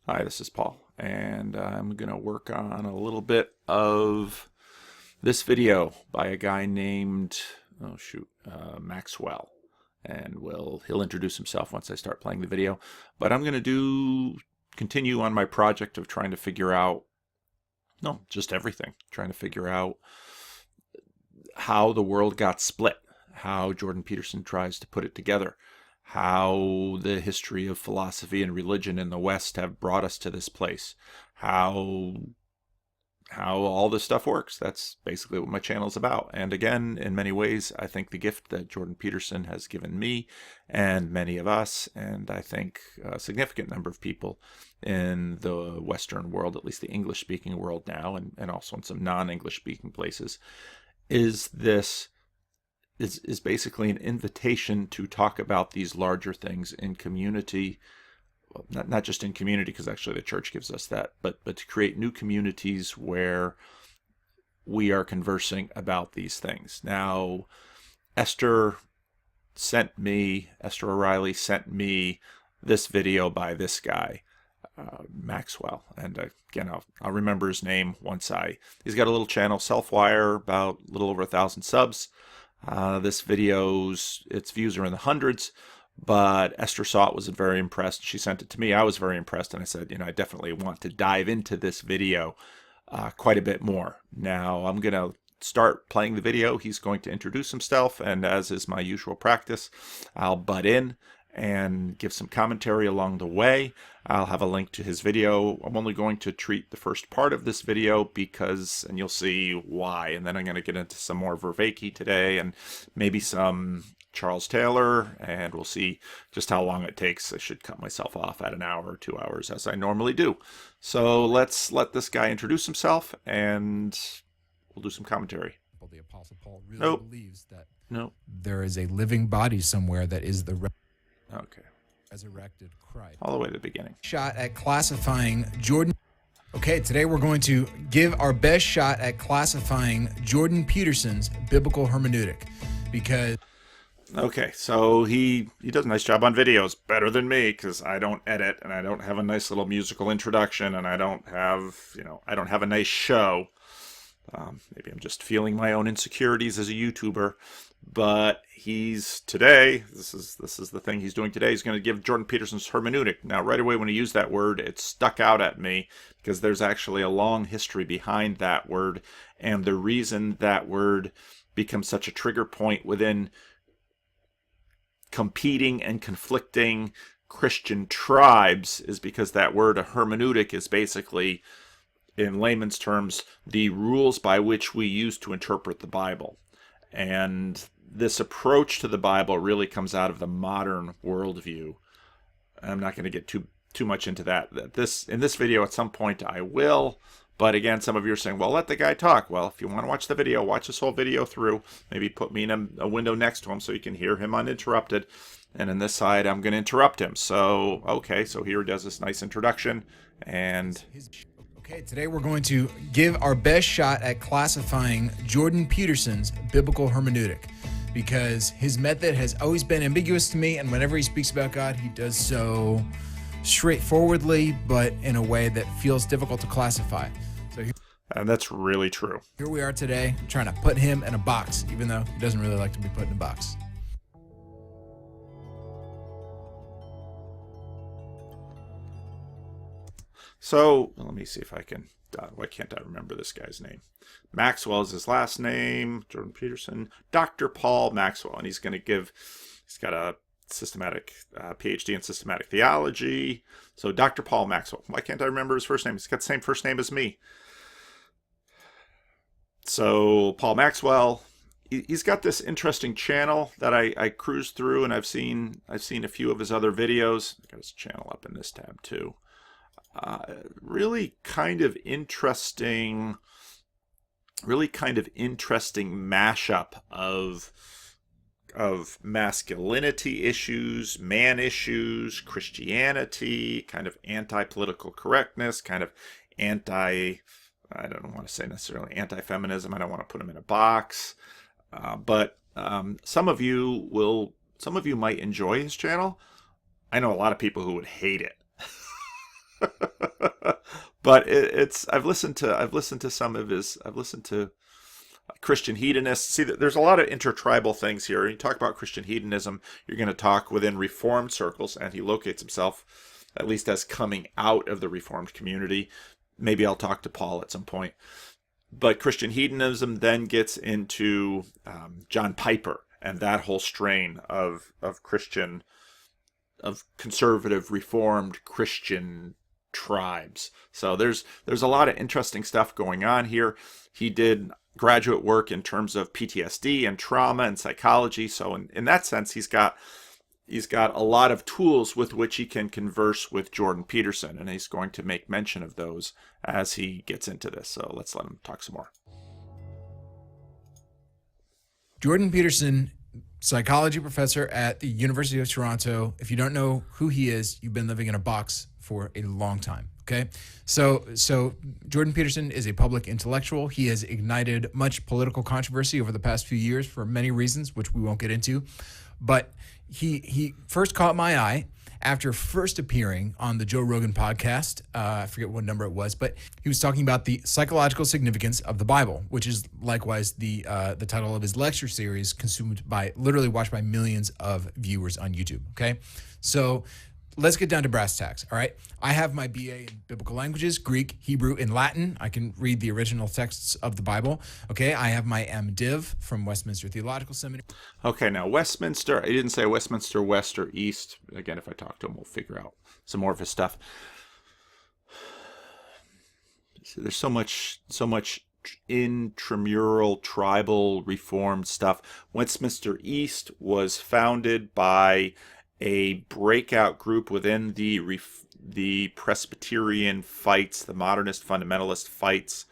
Hi, this is Paul, and I'm going to work on a little bit of this video by a guy named, Maxwell. And he'll introduce himself once I start playing the video. But I'm going to continue on my project of trying to figure out, just everything, trying to figure out how the world got split, how Jordan Peterson tries to put it together, how the history of philosophy and religion in the West have brought us to this place, how all this stuff works. That's basically what my channel is about. And again, in many ways, I think the gift that Jordan Peterson has given me and many of us, and I think a significant number of people in the Western world, at least the English-speaking world now, and also in some non-English-speaking places, is basically an invitation to talk about these larger things in community, well, not just in community, because actually the church gives us that, but to create new communities where we are conversing about these things. Now, Esther O'Reilly sent me this video by this guy, Maxwell, and again, I'll remember his name he's got a little channel, Selfwire, about a little over 1,000 subs. This its views are in the hundreds, but Esther saw it, was very impressed. She sent it to me. I was very impressed, and I said, I definitely want to dive into this video quite a bit more. Now, I'm going to start playing the video. He's going to introduce himself, and as is my usual practice, I'll butt in and give some commentary along the way. I'll have a link to his video. I'm only going to treat the first part of this video and you'll see why. And then I'm going to get into some more Vervaeke today and maybe some Charles Taylor, and we'll see just how long it takes. I should cut myself off at an hour or 2 hours as I normally do. So let's let this guy introduce himself and we'll do some commentary. The Apostle Paul really believes that there is a living body somewhere that is the resurrected Christ. All the way to the beginning. Shot at classifying Jordan. Okay, today we're going to give our best shot at classifying Jordan Peterson's biblical hermeneutic, because... Okay, so he does a nice job on videos, better than me, because I don't edit, and I don't have a nice little musical introduction, and I don't have a nice show. Maybe I'm just feeling my own insecurities as a YouTuber, but this is the thing he's doing today. He's going to give Jordan Peterson's hermeneutic. Now, right away when he used that word, it stuck out at me because there's actually a long history behind that word, and the reason that word becomes such a trigger point within competing and conflicting Christian tribes is because that word, a hermeneutic, is basically, in layman's terms, the rules by which we use to interpret the Bible. And this approach to the Bible really comes out of the modern worldview. I'm not going to get too much into that. In this video, at some point, I will. But again, some of you are saying, well, let the guy talk. Well, if you want to watch the video, watch this whole video through. Maybe put me in a window next to him so you can hear him uninterrupted. And on this side, I'm going to interrupt him. So, okay, so here he does this nice introduction. And... Okay, today we're going to give our best shot at classifying Jordan Peterson's biblical hermeneutic, because his method has always been ambiguous to me, and whenever he speaks about God, he does so straightforwardly, but in a way that feels difficult to classify. And that's really true. Here we are today, trying to put him in a box, even though he doesn't really like to be put in a box. So, let me see if I can, why can't I remember this guy's name? Maxwell is his last name, Jordan Peterson, Dr. Paul Maxwell, and he's got a systematic PhD in systematic theology. So, Dr. Paul Maxwell, why can't I remember his first name? He's got the same first name as me. So, Paul Maxwell, he's got this interesting channel that I cruised through, and I've seen a few of his other videos. I got his channel up in this tab too. Really kind of interesting mashup of masculinity issues, man issues, Christianity, kind of anti-political correctness, kind of I don't want to say necessarily anti-feminism. I don't want to put him in a box, but some of you might enjoy his channel. I know a lot of people who would hate it. but it's I've listened to some of his. I've listened to Christian hedonists. See, there's a lot of intertribal things here. You talk about Christian hedonism, you're going to talk within Reformed circles, and he locates himself, at least as coming out of the Reformed community. Maybe I'll talk to Paul at some point. But Christian hedonism then gets into John Piper and that whole strain of conservative Reformed Christian tribes. So there's a lot of interesting stuff going on here. He did graduate work in terms of PTSD and trauma and psychology. So in that sense, he's got a lot of tools with which he can converse with Jordan Peterson, and he's going to make mention of those as he gets into this. So let's let him talk some more. Jordan Peterson, psychology professor at the University of Toronto. If you don't know who he is, you've been living in a box for a long time. Okay, so Jordan Peterson is a public intellectual. He has ignited much political controversy over the past few years for many reasons, which we won't get into. But he first caught my eye after first appearing on the Joe Rogan podcast. I forget what number it was, but he was talking about the psychological significance of the Bible, which is likewise the title of his lecture series, literally watched by millions of viewers on YouTube. Okay, so let's get down to brass tacks, all right? I have my BA in biblical languages, Greek, Hebrew, and Latin. I can read the original texts of the Bible, okay? I have my MDiv from Westminster Theological Seminary. Okay, now Westminster, he didn't say Westminster West or East. Again, if I talk to him, we'll figure out some more of his stuff. There's so much intramural, tribal, reformed stuff. Westminster East was founded by a breakout group within the Presbyterian fights, the modernist fundamentalist fights.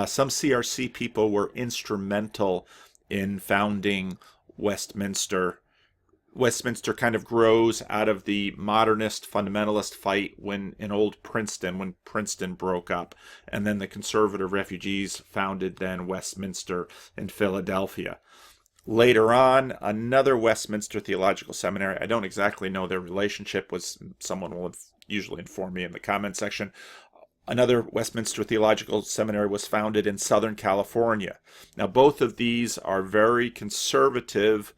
Some CRC people were instrumental in founding Westminster. Westminster kind of grows out of the modernist fundamentalist fight when Princeton broke up, and then the conservative refugees founded then Westminster in Philadelphia. Later on, another Westminster Theological Seminary, I don't exactly know their relationship, someone will usually inform me in the comment section. Another Westminster Theological Seminary was founded in Southern California. Now, both of these are very conservative,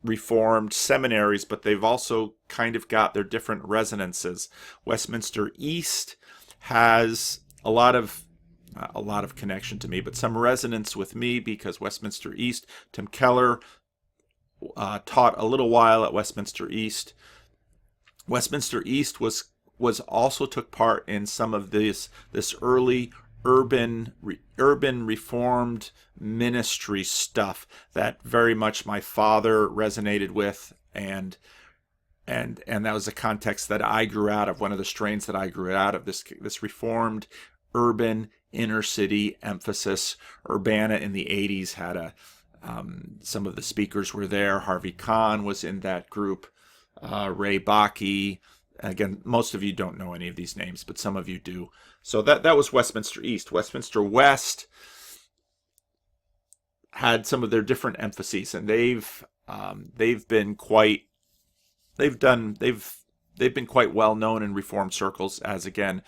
Reformed seminaries, but they've also kind of got their different resonances. Westminster East has a lot of connection to me, but some resonance with me because Westminster East, Tim Keller taught a little while at Westminster East. Westminster East was also took part in some of this early urban reformed ministry stuff that very much my father resonated with, and that was a context that I grew out of, one of the strains that I grew out of, this reformed urban inner city emphasis. Urbana in the 80s had some of the speakers were there. Harvey Kahn was in that group. Ray Bakke. Again, most of you don't know any of these names, but some of you do. So that was Westminster East. Westminster West had some of their different emphases, and they've been quite well known in Reformed circles as, again,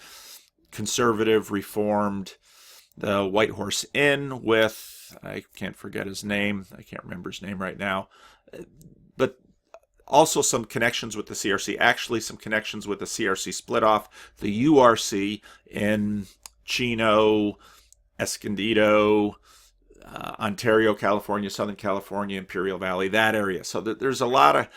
conservative, Reformed. The White Horse Inn with, I can't forget his name. I can't remember his name right now. But also some connections with the CRC. Actually, some connections with the CRC split off. The URC in Chino, Escondido, Ontario, California, Southern California, Imperial Valley, that area. So there's a lot of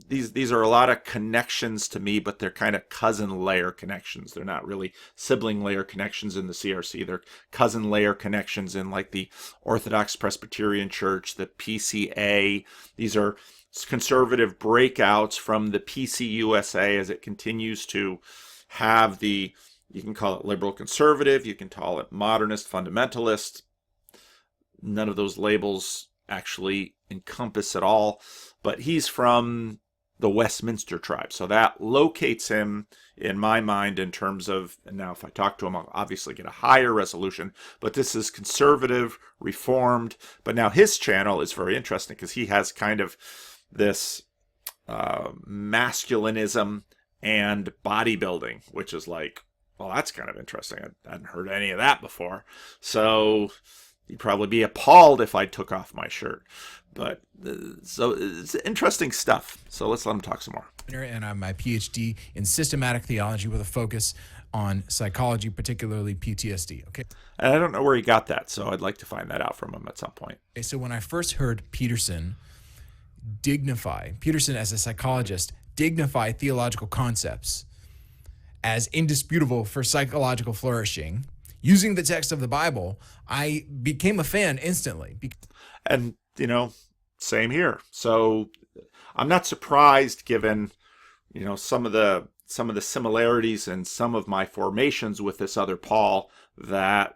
these are a lot of connections to me, but they're kind of cousin layer connections. They're not really sibling layer connections in the CRC. They're cousin layer connections in like the Orthodox Presbyterian Church, the PCA. These are conservative breakouts from the PCUSA as it continues to have you can call it liberal conservative, you can call it modernist fundamentalist. None of those labels actually encompass at all, but he's from the Westminster tribe. So that locates him in my mind in terms of, and now if I talk to him, I'll obviously get a higher resolution, but this is conservative, reformed. But now his channel is very interesting because he has kind of this masculinism and bodybuilding, which is like well, that's kind of interesting. I hadn't heard any of that before. So you'd probably be appalled if I took off my shirt. But so it's interesting stuff. So let's let him talk some more. And I'm my PhD in systematic theology with a focus on psychology, particularly PTSD. Okay. And I don't know where he got that, so I'd like to find that out from him at some point. Okay, so when I first heard Peterson as a psychologist, dignify theological concepts as indisputable for psychological flourishing, using the text of the Bible, I became a fan instantly. And, same here. So I'm not surprised given, some of the similarities and some of my formations with this other Paul that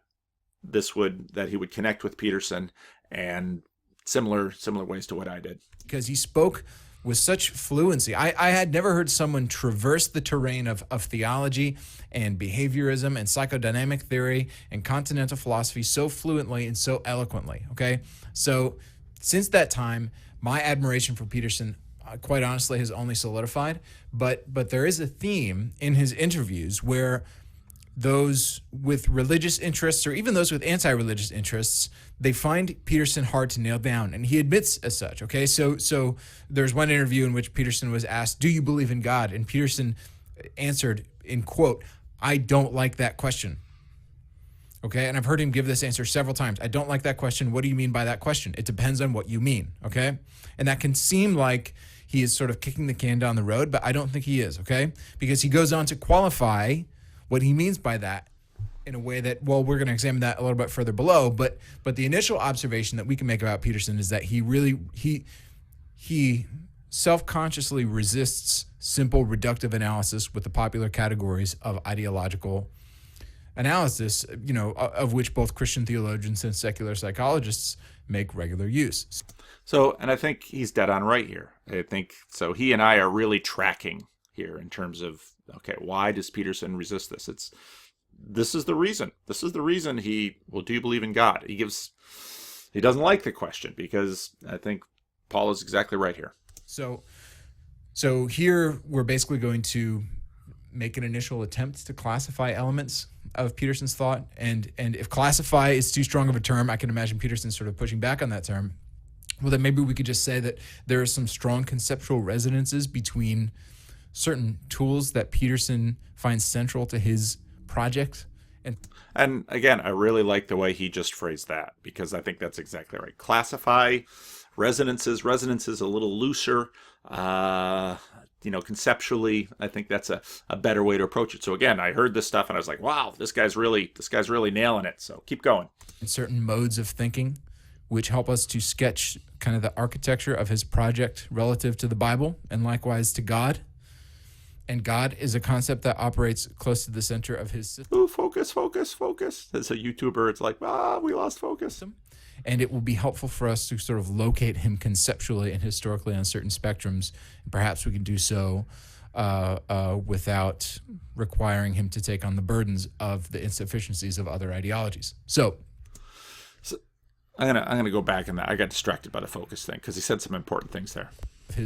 he would connect with Peterson and similar ways to what I did. Because he spoke with such fluency. I had never heard someone traverse the terrain of theology and behaviorism and psychodynamic theory and continental philosophy so fluently and so eloquently, okay? So since that time, my admiration for Peterson, quite honestly, has only solidified. But there is a theme in his interviews where those with religious interests or even those with anti-religious interests, they find Peterson hard to nail down, and he admits as such, okay? So there's one interview in which Peterson was asked, do you believe in God? And Peterson answered, in quote, I don't like that question. Okay, and I've heard him give this answer several times. I don't like that question. What do you mean by that question? It depends on what you mean, okay? And that can seem like he is sort of kicking the can down the road, but I don't think he is, okay? Because he goes on to qualify what he means by that in a way that, well, we're going to examine that a little bit further below, but the initial observation that we can make about Peterson is that he self-consciously resists simple reductive analysis with the popular categories of ideological analysis, of which both Christian theologians and secular psychologists make regular use. So, and I think he's dead on right here. I think so. He and I are really tracking here in terms of, okay, why does Peterson resist this? This is the reason. This is the reason do you believe in God? He doesn't like the question because I think Paul is exactly right here. So here we're basically going to make an initial attempt to classify elements of Peterson's thought. And if classify is too strong of a term, I can imagine Peterson sort of pushing back on that term. Well, then maybe we could just say that there are some strong conceptual resonances between certain tools that Peterson finds central to his project. And again, I really like the way he just phrased that, because I think that's exactly right. Classify, resonances a little looser. Conceptually, I think that's a better way to approach it. So again, I heard this stuff and I was like, wow, this guy's really nailing it. So keep going. Certain modes of thinking, which help us to sketch kind of the architecture of his project relative to the Bible and likewise to God. And God is a concept that operates close to the center of his system. Ooh, focus. As a YouTuber, it's like, we lost focus. And it will be helpful for us to sort of locate him conceptually and historically on certain spectrums. And perhaps we can do so without requiring him to take on the burdens of the insufficiencies of other ideologies. So I'm gonna go back in that. I got distracted by the focus thing because he said some important things there.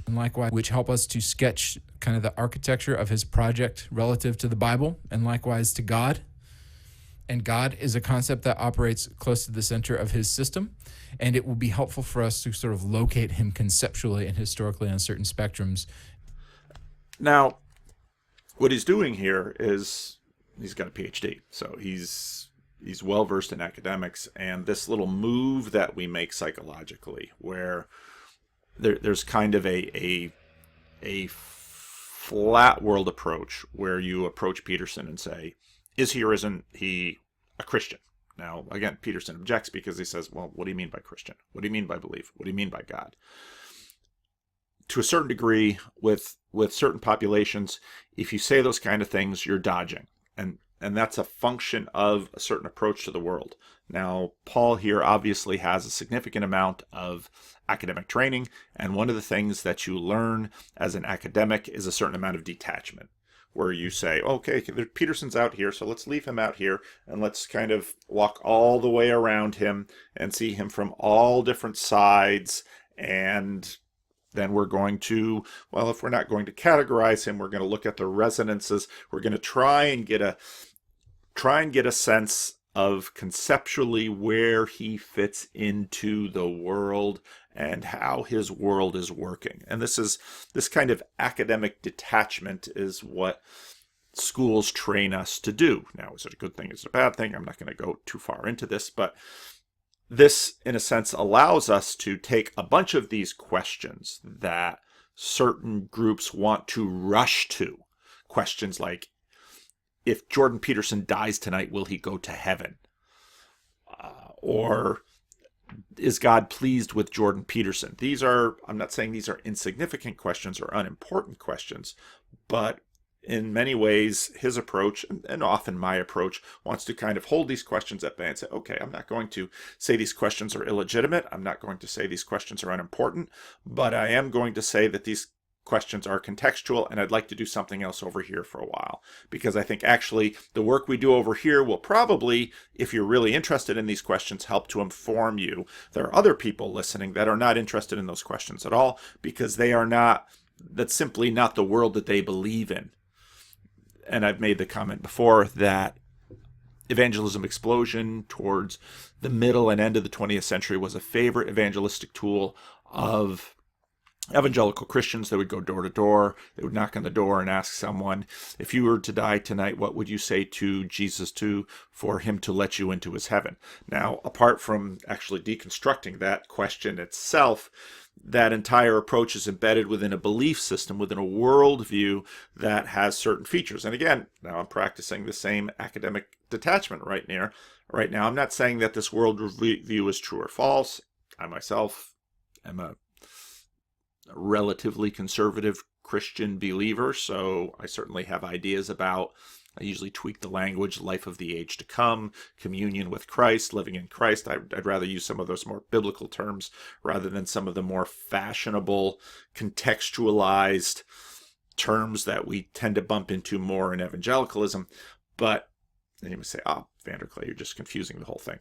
Likewise, which help us to sketch kind of the architecture of his project relative to the Bible and likewise to God. And God is a concept that operates close to the center of his system. And it will be helpful for us to sort of locate him conceptually and historically on certain spectrums. Now, what he's doing here is he's got a PhD. So he's well-versed in academics. And this little move that we make psychologically where there's kind of a flat world approach where you approach Peterson and say, is he or isn't he a Christian? Now, again, Peterson objects because he says, well, what do you mean by Christian? What do you mean by belief? What do you mean by God? To a certain degree, with certain populations, if you say those kind of things, you're dodging. And that's a function of a certain approach to the world. Now, Paul here obviously has a significant amount of academic training, and one of the things that you learn as an academic is a certain amount of detachment, where you say, okay, Peterson's out here, so let's leave him out here, and let's kind of walk all the way around him and see him from all different sides, and then we're going to, well, if we're not going to categorize him, we're going to look at the resonances. We're going to try and get try and get a sense of conceptually where he fits into the world and how his world is working. And this kind of academic detachment is what schools train us to do. Now, is it a good thing? Is it a bad thing? I'm not going to go too far into this, but this, in a sense, allows us to take a bunch of these questions that certain groups want to rush to. Questions like, if Jordan Peterson dies tonight, will he go to heaven? Or is God pleased with Jordan Peterson? I'm not saying these are insignificant questions or unimportant questions, but in many ways, his approach, and often my approach, wants to kind of hold these questions at bay and say, okay, I'm not going to say these questions are illegitimate. I'm not going to say these questions are unimportant, but I am going to say that these questions are contextual, and I'd like to do something else over here for a while, because I think actually the work we do over here will probably, if you're really interested in these questions, help to inform you. There are other people listening that are not interested in those questions at all, because that's simply not the world that they believe in. And I've made the comment before that evangelism explosion towards the middle and end of the 20th century was a favorite evangelistic tool of evangelical Christians. They would go door to door. They would knock on the door and ask someone, if you were to die tonight, what would you say to Jesus for him to let you into his heaven? Now, apart from actually deconstructing that question itself, that entire approach is embedded within a belief system, within a worldview that has certain features. And again, now I'm practicing the same academic detachment right now. I'm not saying that this worldview is true or false. I myself am a relatively conservative Christian believer, so I certainly have ideas about, I usually tweak the language, life of the age to come, communion with Christ, living in Christ. I'd rather use some of those more biblical terms rather than some of the more fashionable, contextualized terms that we tend to bump into more in evangelicalism. But then you may say, VanderKlay, you're just confusing the whole thing.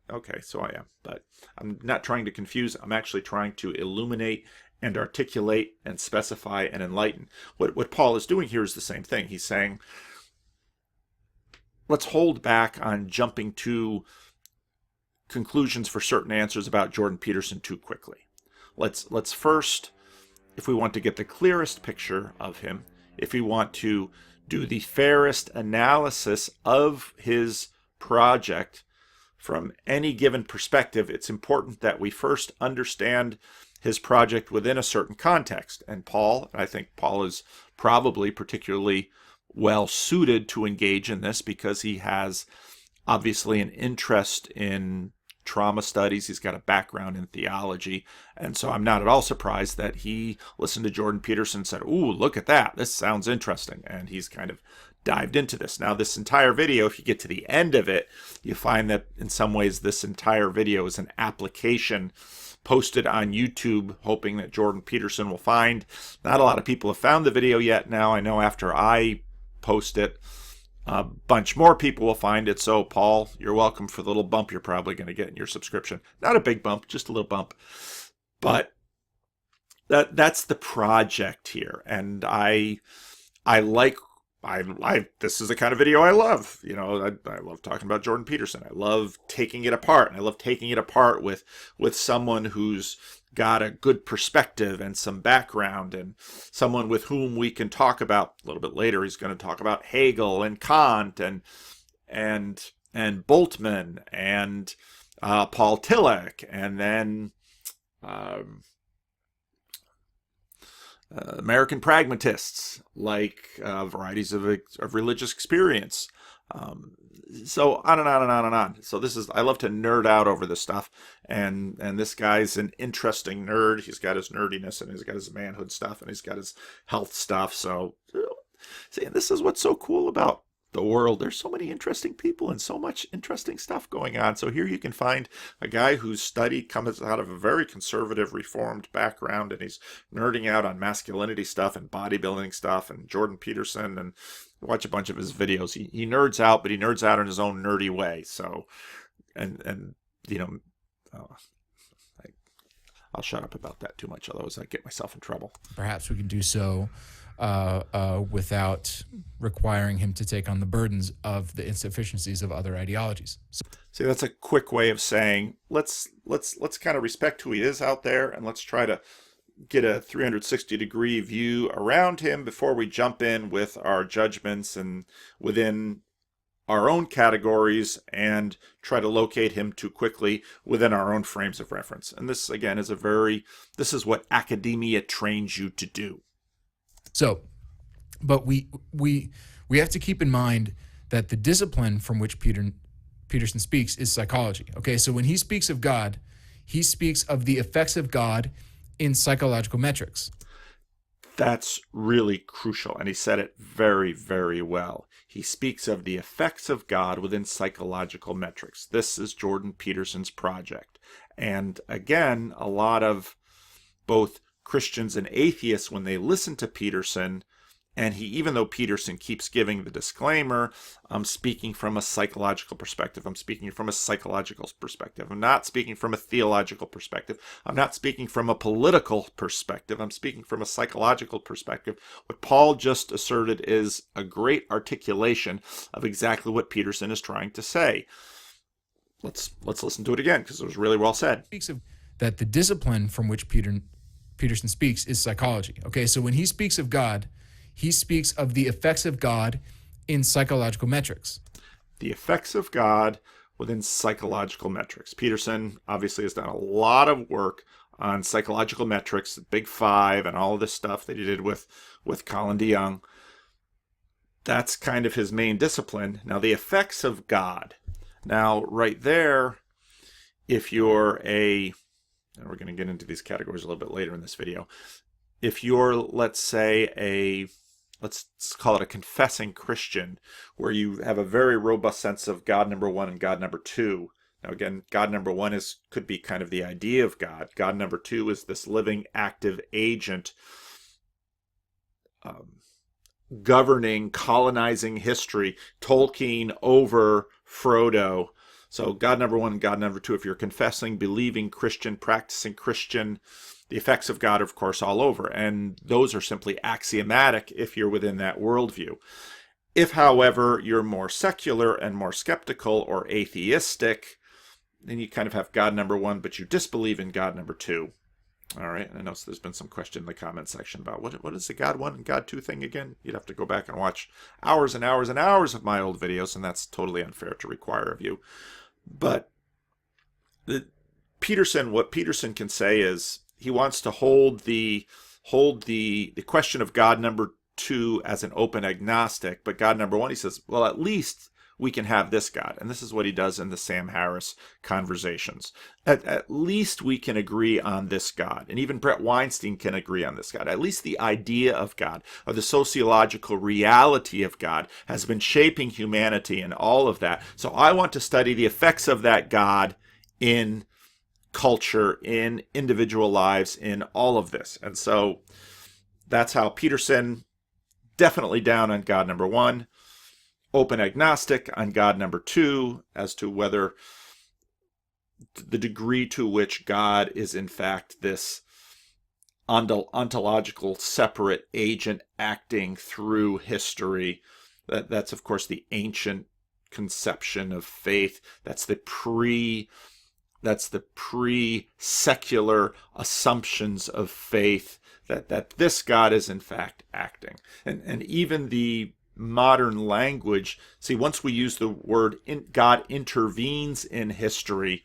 Okay, so I am. But I'm not trying to confuse. I'm actually trying to illuminate and articulate and specify and enlighten. What Paul is doing here is the same thing. He's saying, let's hold back on jumping to conclusions for certain answers about Jordan Peterson too quickly. Let's first, if we want to get the clearest picture of him, if we want to do the fairest analysis of his project from any given perspective, it's important that we first understand his project within a certain context. And I think Paul is probably particularly well suited to engage in this because he has obviously an interest in trauma studies. He's got a background in theology. And so I'm not at all surprised that he listened to Jordan Peterson and said, ooh, look at that. This sounds interesting. And he's kind of dived into this. Now, this entire video, if you get to the end of it, you find that in some ways this entire video is an application posted on YouTube, hoping that Jordan Peterson will find. Not a lot of people have found the video yet. Now, I know after I post it, a bunch more people will find it. So, Paul, you're welcome for the little bump you're probably going to get in your subscription. Not a big bump, just a little bump. But that's the project here. And I this is the kind of video I love. I love talking about Jordan Peterson. I love taking it apart. And I love taking it apart with someone who's got a good perspective and some background, and someone with whom we can talk about a little bit later. He's going to talk about Hegel and Kant and Bultmann and Paul Tillich, and then American pragmatists, like varieties of religious experience. So on and on and on and on. So I love to nerd out over this stuff. And this guy's an interesting nerd. He's got his nerdiness and he's got his manhood stuff and he's got his health stuff. So, see, and this is what's so cool about the world. There's so many interesting people and so much interesting stuff going on. So here you can find a guy whose study comes out of a very conservative, reformed background, and he's nerding out on masculinity stuff and bodybuilding stuff and Jordan Peterson, and watch a bunch of his videos. He nerds out, but he nerds out in his own nerdy way. So, I'll shut up about that too much, otherwise I get myself in trouble. Perhaps we can do so without requiring him to take on the burdens of the insufficiencies of other ideologies. So, see, that's a quick way of saying let's kind of respect who he is out there, and let's try to get a 360-degree view around him before we jump in with our judgments and within our own categories and try to locate him too quickly within our own frames of reference. And this, again, is this is what academia trains you to do. So, but we have to keep in mind that the discipline from which Peterson speaks is psychology. Okay, so when he speaks of God, he speaks of the effects of God in psychological metrics. That's really crucial, and he said it very, very well. He speaks of the effects of God within psychological metrics. This is Jordan Peterson's project. And again, a lot of both Christians and atheists, when they listen to Peterson, and even though Peterson keeps giving the disclaimer, I'm speaking from a psychological perspective. I'm speaking from a psychological perspective. I'm not speaking from a theological perspective. I'm not speaking from a political perspective. I'm speaking from a psychological perspective. What Paul just asserted is a great articulation of exactly what Peterson is trying to say. Let's listen to it again, because it was really well said. Speaks of that the discipline from which Peterson speaks is psychology. Okay, so when he speaks of God, he speaks of the effects of God in psychological metrics. The effects of God within psychological metrics. Peterson obviously has done a lot of work on psychological metrics, the Big Five, and all of this stuff that he did with Colin DeYoung. That's kind of his main discipline. Now, the effects of God. Now, right there, if you're and we're going to get into these categories a little bit later in this video. If you're, let's say, let's call it a confessing Christian, where you have a very robust sense of God number one and God number two. Now, again, God number one could be kind of the idea of God. God number two is this living, active agent governing, colonizing history, Tolkien over Frodo. So God number one and God number two, if you're confessing, believing Christian, practicing Christian, the effects of God, of course, all over. And those are simply axiomatic if you're within that worldview. If, however, you're more secular and more skeptical or atheistic, then you kind of have God number one, but you disbelieve in God number two. All right, and I know there's been some question in the comment section about what is the God one and God two thing again? You'd have to go back and watch hours and hours and hours of my old videos, and that's totally unfair to require of you. But what Peterson can say is he wants to hold the question of God number two as an open agnostic, but God number one, he says, well, at least we can have this God. And this is what he does in the Sam Harris conversations. At least we can agree on this God. And even Brett Weinstein can agree on this God. At least the idea of God, or the sociological reality of God, has been shaping humanity and all of that. So I want to study the effects of that God in culture, in individual lives, in all of this. And so that's how Peterson, definitely down on God number one, open agnostic on God number two, as to whether the degree to which God is in fact this ontological separate agent acting through history. That's of course the ancient conception of faith. That's the pre-secular assumptions of faith, that this God is in fact acting. And even the modern language, see, once we use the word God intervenes in history,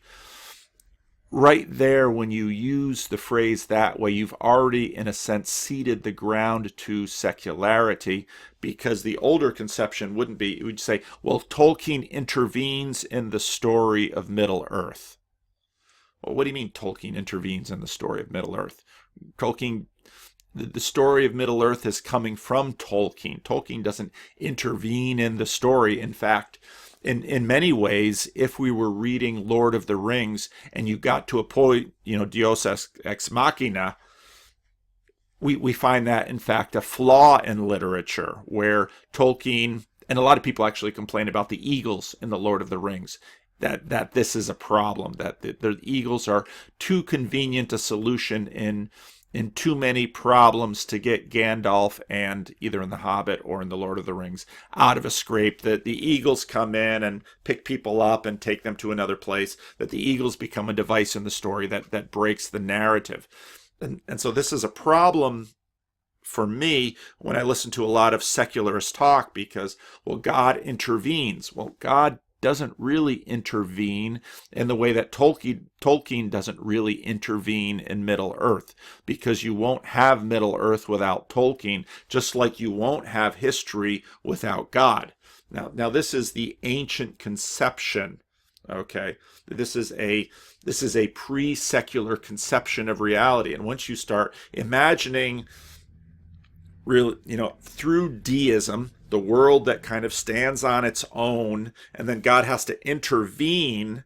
right there, when you use the phrase that way, you've already, in a sense, ceded the ground to secularity, because the older conception wouldn't be, it would say, well, Tolkien intervenes in the story of Middle-earth. Well, what do you mean Tolkien intervenes in the story of Middle-earth? The story of Middle-earth is coming from Tolkien. Tolkien doesn't intervene in the story. In fact, in many ways, if we were reading Lord of the Rings and you got to a point, Deus ex machina, we find that, in fact, a flaw in literature, where Tolkien, and a lot of people actually complain about the eagles in the Lord of the Rings, that this is a problem, that the eagles are too convenient a solution in in too many problems to get Gandalf and either in The Hobbit or in The Lord of the Rings out of a scrape, that the eagles come in and pick people up and take them to another place, that the eagles become a device in the story that breaks the narrative. And so this is a problem for me when I listen to a lot of secularist talk because, well, God intervenes. Well, God doesn't really intervene in the way that Tolkien doesn't really intervene in Middle Earth, because you won't have Middle Earth without Tolkien, just like you won't have history without God. Now this is the ancient conception. Okay, this is a pre-secular conception of reality, and once you start imagining through deism, the world that kind of stands on its own, and then God has to intervene,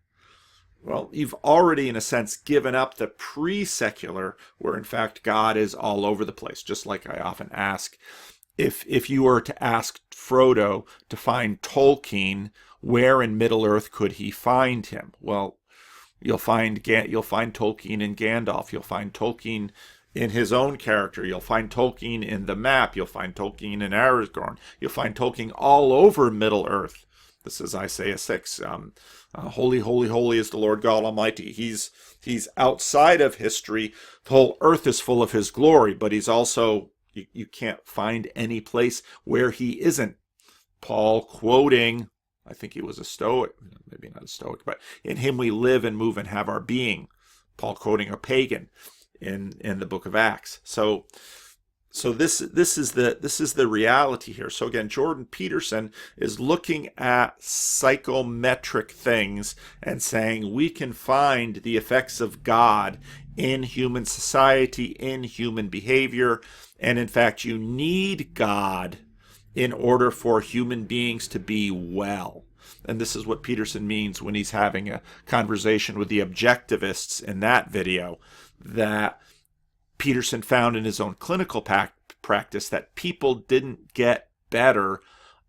well, you've already, in a sense, given up the pre-secular, where in fact God is all over the place. Just like I often ask, if you were to ask Frodo to find Tolkien, where in Middle Earth could he find him? Well, you'll find Tolkien in Gandalf. You'll find Tolkien in his own character. You'll find Tolkien in the map. You'll find Tolkien in Aragorn. You'll find Tolkien all over Middle Earth. This is Isaiah 6. Holy, holy, holy is the Lord God Almighty. He's outside of history. The whole earth is full of his glory, but he's also, you can't find any place where he isn't. Paul quoting, I think he was a Stoic, maybe not a Stoic, but in him we live and move and have our being. Paul quoting a pagan in the book of Acts. So this is the reality here. So again, Jordan Peterson is looking at psychometric things and saying we can find the effects of God in human society, in human behavior, and in fact you need God in order for human beings to be well. And this is what Peterson means when he's having a conversation with the objectivists in that video, that Peterson found in his own clinical practice that people didn't get better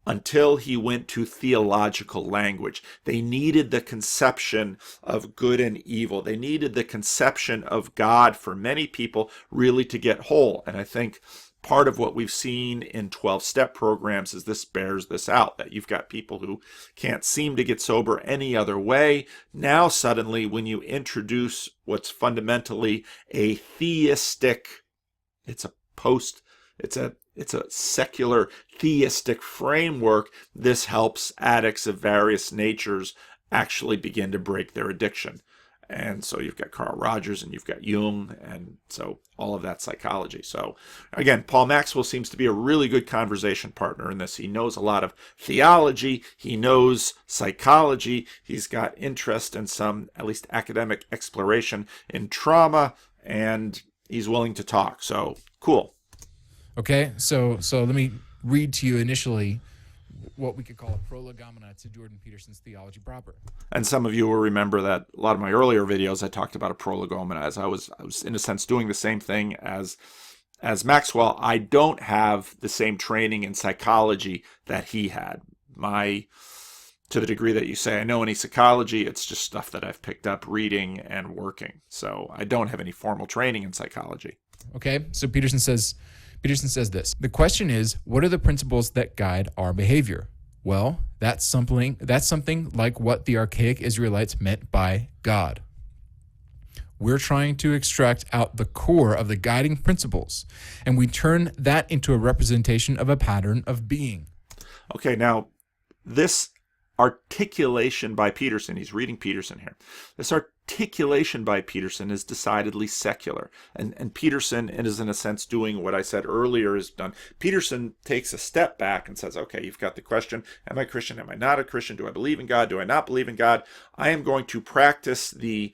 until he went to theological language. They needed the conception of good and evil. They needed the conception of God for many people really to get whole. And I think part of what we've seen in 12-step programs is this bears this out, that you've got people who can't seem to get sober any other way. Now suddenly when you introduce what's fundamentally a theistic, it's a secular theistic framework, this helps addicts of various natures actually begin to break their addiction. And so you've got Carl Rogers and you've got Jung, and so all of that psychology. So again, Paul Maxwell seems to be a really good conversation partner in this. He knows a lot of theology. He knows psychology. He's got interest in some, at least academic exploration in trauma, and he's willing to talk. So cool. Okay, so let me read to you initially what we could call a prolegomena to Jordan Peterson's theology proper. And some of you will remember that a lot of my earlier videos I talked about a prolegomena, as I was in a sense doing the same thing as Maxwell. I don't have the same training in psychology that he had. To the degree that you say I know any psychology, it's just stuff that I've picked up reading and working. So I don't have any formal training in psychology. Okay, so Peterson says this. The question is, what are the principles that guide our behavior? Well, that's something like what the archaic Israelites meant by God. We're trying to extract out the core of the guiding principles, and we turn that into a representation of a pattern of being. Okay, now this articulation by Peterson, he's reading Peterson here. This articulation by Peterson is decidedly secular. And Peterson is in a sense doing what I said earlier is done. Peterson takes a step back and says, okay, you've got the question, am I Christian? Am I not a Christian? Do I believe in God? Do I not believe in God? I am going to practice the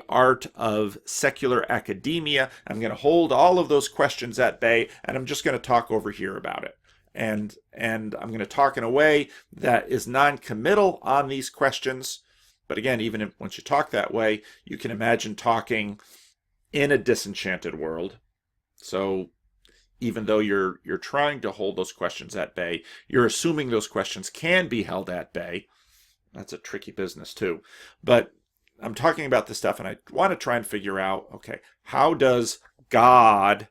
art of secular academia. I'm going to hold all of those questions at bay, and I'm just going to talk over here about it. And I'm going to talk in a way that is non-committal on these questions. But again, even once you talk that way, you can imagine talking in a disenchanted world. So even though you're trying to hold those questions at bay, you're assuming those questions can be held at bay. That's a tricky business too. But I'm talking about this stuff and I want to try and figure out, okay, how does God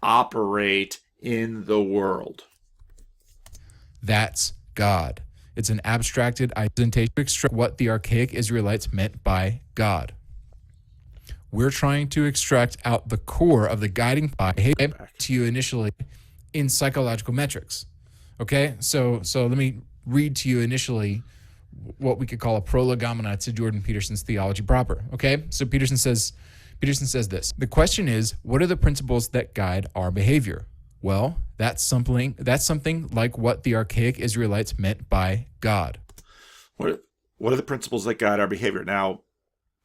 operate in the world? That's God. It's an abstracted representation to extract what the archaic Israelites meant by God. We're trying to extract out the core of the guiding behavior to you initially in psychological metrics. Okay, so let me read to you initially what we could call a prolegomena to Jordan Peterson's theology proper. Okay, so Peterson says this: the question is, what are the principles that guide our behavior? Well, that's something like what the archaic Israelites meant by God. What are the principles that guide our behavior? Now,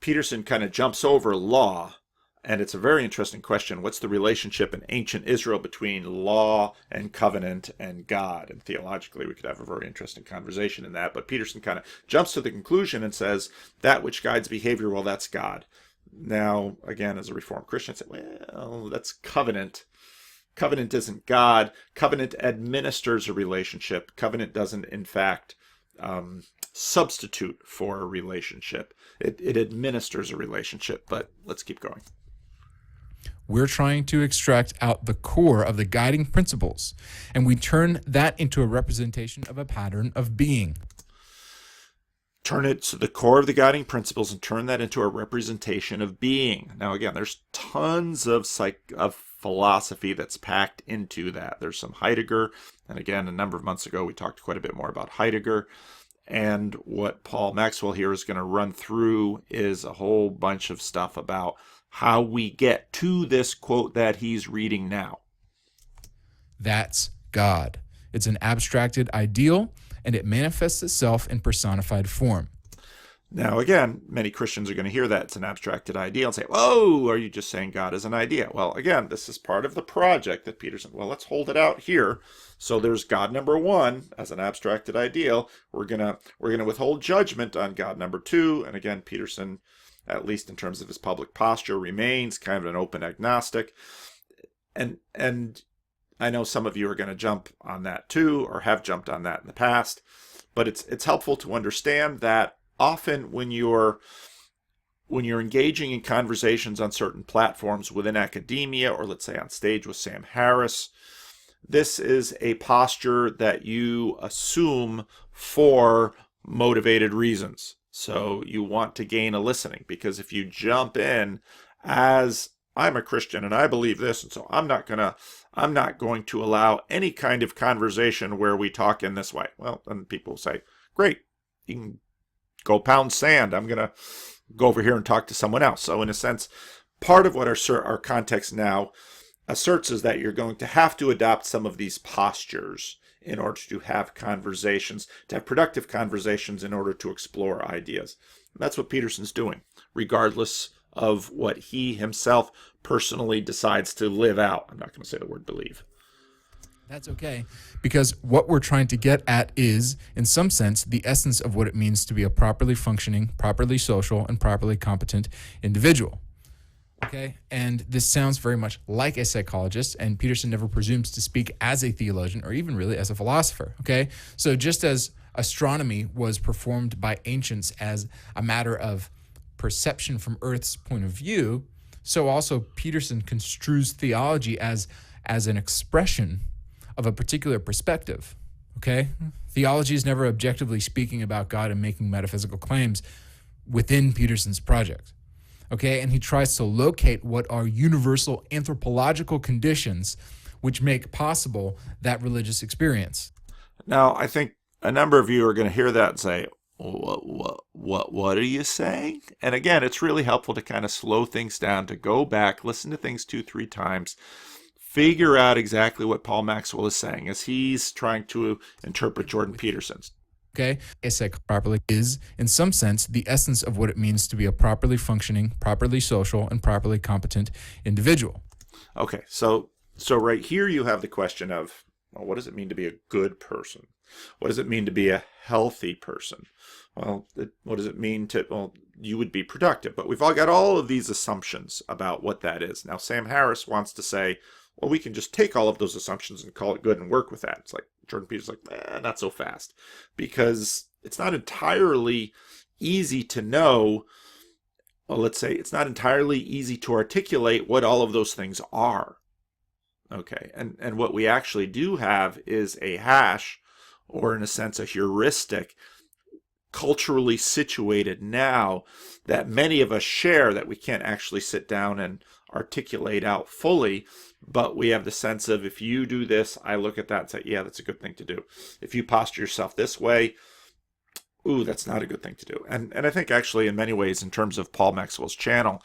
Peterson kind of jumps over law, and it's a very interesting question. What's the relationship in ancient Israel between law and covenant and God? And theologically, we could have a very interesting conversation in that. But Peterson kind of jumps to the conclusion and says, that which guides behavior, well, that's God. Now, again, as a Reformed Christian, I say, well, that's covenant. Covenant isn't God. Covenant administers a relationship. Covenant doesn't, in fact, substitute for a relationship. It administers a relationship, but let's keep going. We're trying to extract out the core of the guiding principles, and we turn that into a representation of a pattern of being. Turn it to the core of the guiding principles and turn that into a representation of being. Now, again, there's tons of philosophy that's packed into that. There's some Heidegger, and again, a number of months ago, we talked quite a bit more about Heidegger. And what Paul Maxwell here is going to run through is a whole bunch of stuff about how we get to this quote that he's reading now. That's God. It's an abstracted ideal, and it manifests itself in personified form. Now, again, many Christians are going to hear that it's an abstracted ideal and say, whoa, are you just saying God is an idea? Well, again, this is part of the project that Peterson, well, let's hold it out here. So there's God number one as an abstracted ideal. We're gonna withhold judgment on God number two. And again, Peterson, at least in terms of his public posture, remains kind of an open agnostic. And I know some of you are going to jump on that too, or have jumped on that in the past. But it's helpful to understand that often when you're engaging in conversations on certain platforms within academia, or let's say on stage with Sam Harris, this is a posture that you assume for motivated reasons. So you want to gain a listening, because if you jump in as I'm a Christian and I believe this, and so I'm not going to allow any kind of conversation where we talk in this way. Well, then people say, great, you can go pound sand. I'm going to go over here and talk to someone else. So in a sense, part of what our context now asserts is that you're going to have to adopt some of these postures in order to have conversations, to have productive conversations in order to explore ideas. And that's what Peterson's doing, regardless of what he himself personally decides to live out. I'm not going to say the word believe. That's okay, because what we're trying to get at is, in some sense, the essence of what it means to be a properly functioning, properly social, and properly competent individual. Okay, and this sounds very much like a psychologist, and Peterson never presumes to speak as a theologian or even really as a philosopher. Okay, so just as astronomy was performed by ancients as a matter of perception from Earth's point of view, so also Peterson construes theology as an expression of a particular perspective. Okay, theology is never objectively speaking about God and making metaphysical claims within Peterson's project. Okay, and he tries to locate what are universal anthropological conditions which make possible that religious experience. Now, I think a number of you are going to hear that and say, what are you saying? And again, it's really helpful to kind of slow things down, to go back, listen to things 2-3 times, figure out exactly what Paul Maxwell is saying as he's trying to interpret Jordan Peterson's. Okay, properly is, in some sense, the essence of what it means to be a properly functioning, properly social, and properly competent individual. Okay, so right here you have the question of, well, what does it mean to be a good person? What does it mean to be a healthy person? Well, what does it mean to, well, you would be productive. But we've all got all of these assumptions about what that is. Now, Sam Harris wants to say, well, we can just take all of those assumptions and call it good and work with that. It's like Jordan Peterson's like, not so fast, because it's not entirely easy to know well, let's say it's not entirely easy to articulate what all of those things are. Okay, and what we actually do have is a hash, or in a sense a heuristic, culturally situated now, that many of us share, that we can't actually sit down and articulate out fully, but we have the sense of, if you do this, I look at that and say, yeah, that's a good thing to do. If you posture yourself this way, ooh, that's not a good thing to do. And I think actually in many ways, in terms of Paul Maxwell's channel,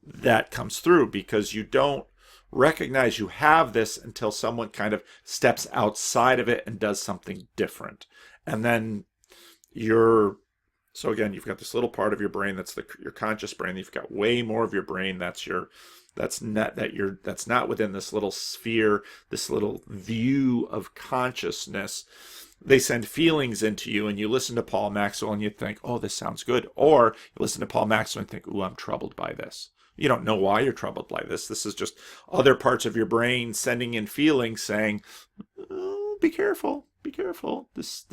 that comes through, because you don't recognize you have this until someone kind of steps outside of it and does something different. And then so again, you've got this little part of your brain that's your conscious brain. You've got way more of your brain that's not within this little sphere, this little view of consciousness. They send feelings into you, and you listen to Paul Maxwell and you think, oh, this sounds good. Or you listen to Paul Maxwell and think, ooh, I'm troubled by this. You don't know why you're troubled by this. This is just other parts of your brain sending in feelings saying, oh, be careful. Be careful. This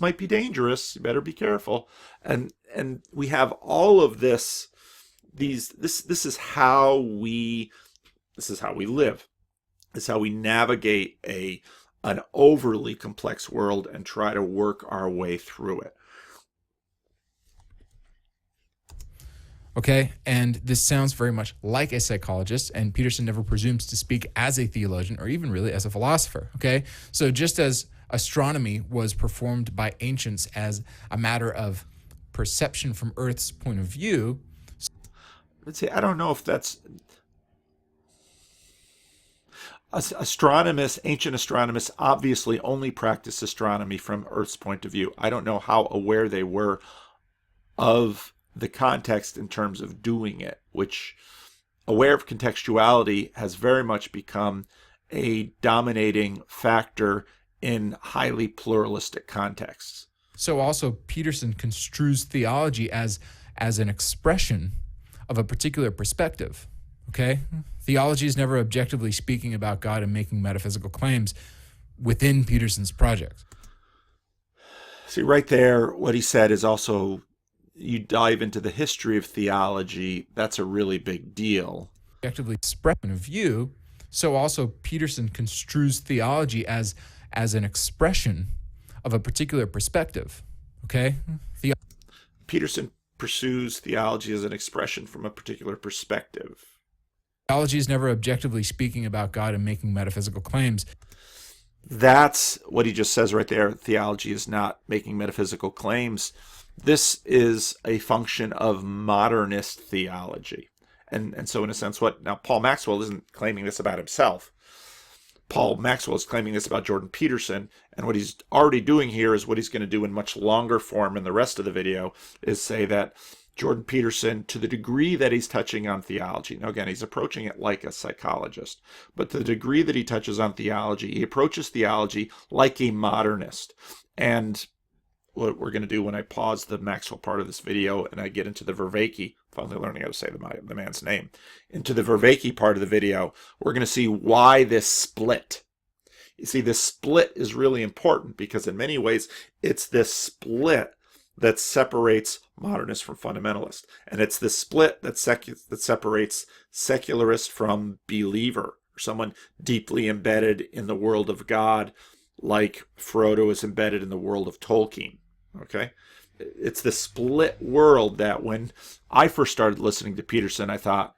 might be dangerous. You better be careful. And we have all of this. This is how we live. This is how we navigate an overly complex world and try to work our way through it. Okay, and this sounds very much like a psychologist, and Peterson never presumes to speak as a theologian or even really as a philosopher. Okay, so just as astronomy was performed by ancients as a matter of perception from Earth's point of view. Let's see, I don't know if that's ancient astronomers obviously only practice astronomy from Earth's point of view. I don't know how aware they were of the context in terms of doing it, which, aware of contextuality, has very much become a dominating factor in highly pluralistic contexts. So also Peterson construes theology as an expression of a particular perspective. Okay? Theology is never objectively speaking about God and making metaphysical claims within Peterson's project. See, right there, what he said is also, you dive into the history of theology, that's a really big deal. Objectively expression of view. So also Peterson construes theology as an expression of a particular perspective. Okay? Peterson pursues theology as an expression from a particular perspective. Theology is never objectively speaking about God and making metaphysical claims. That's what he just says right there. Theology is not making metaphysical claims. This is a function of modernist theology. And so in a sense, now Paul Maxwell isn't claiming this about himself. Paul Maxwell is claiming this about Jordan Peterson, and what he's already doing here is what he's going to do in much longer form in the rest of the video, is say that Jordan Peterson, to the degree that he's touching on theology, now again, he's approaching it like a psychologist, but to the degree that he touches on theology, he approaches theology like a modernist. And what we're going to do when I pause the Maxwell part of this video and I get into the Vervaeke, finally learning how to say the man's name, into the Vervaeke part of the video, we're going to see why this split. You see, this split is really important because in many ways it's this split that separates modernist from fundamentalist. And it's this split that separates secularist from believer, or someone deeply embedded in the world of God, like Frodo is embedded in the world of Tolkien. Okay? It's the split world that when I first started listening to Peterson, I thought,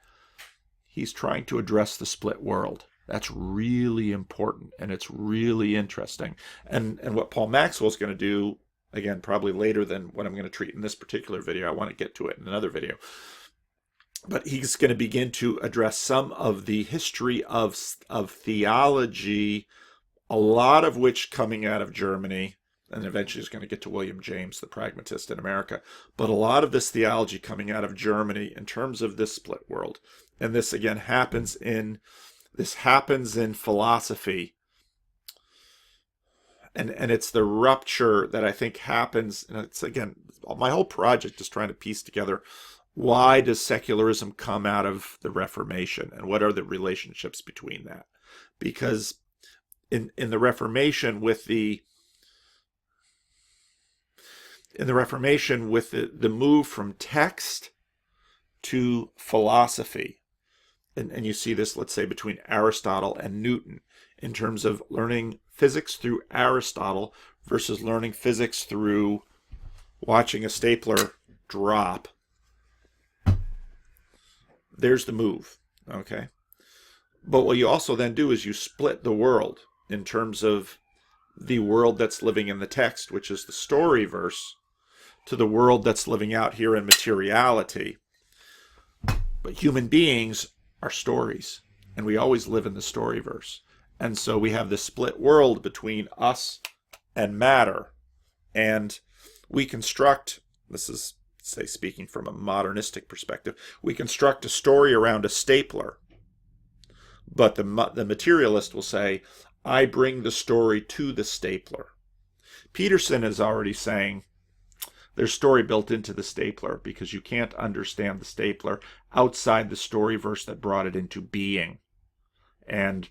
he's trying to address the split world. That's really important, and it's really interesting. And what Paul Maxwell is going to do, again, probably later than what I'm going to treat in this particular video. I want to get to it in another video. But he's going to begin to address some of the history of theology, a lot of which coming out of Germany, and eventually he's going to get to William James, the pragmatist in America. But a lot of this theology coming out of Germany in terms of this split world. And this, again, happens in philosophy. And it's the rupture that I think happens. And it's, again, my whole project is trying to piece together, why does secularism come out of the Reformation? And what are the relationships between that? Because in the Reformation with the move from text to philosophy. And you see this, let's say, between Aristotle and Newton, in terms of learning physics through Aristotle versus learning physics through watching a stapler drop. There's the move, okay? But what you also then do is you split the world in terms of the world that's living in the text, which is the story verse, to the world that's living out here in materiality. But human beings are stories, and we always live in the story verse. And so we have this split world between us and matter. And we construct, this is, say, speaking from a modernistic perspective, we construct a story around a stapler. But the materialist will say, I bring the story to the stapler. Peterson is already saying there's story built into the stapler because you can't understand the stapler outside the story verse that brought it into being. And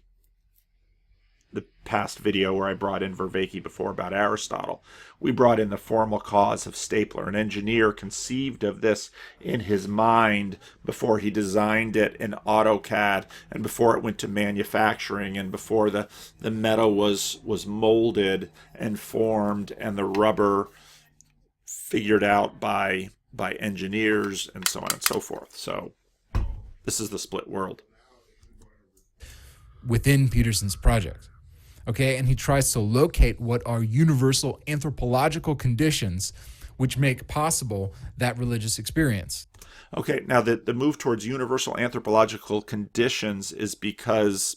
the past video where I brought in Vervaeke before about Aristotle, we brought in the formal cause of stapler. An engineer conceived of this in his mind before he designed it in AutoCAD and before it went to manufacturing and before the metal was molded and formed and the rubber figured out by engineers and so on and so forth. So this is the split world. Within Peterson's project. Okay, and he tries to locate what are universal anthropological conditions which make possible that religious experience. Okay, now the move towards universal anthropological conditions is because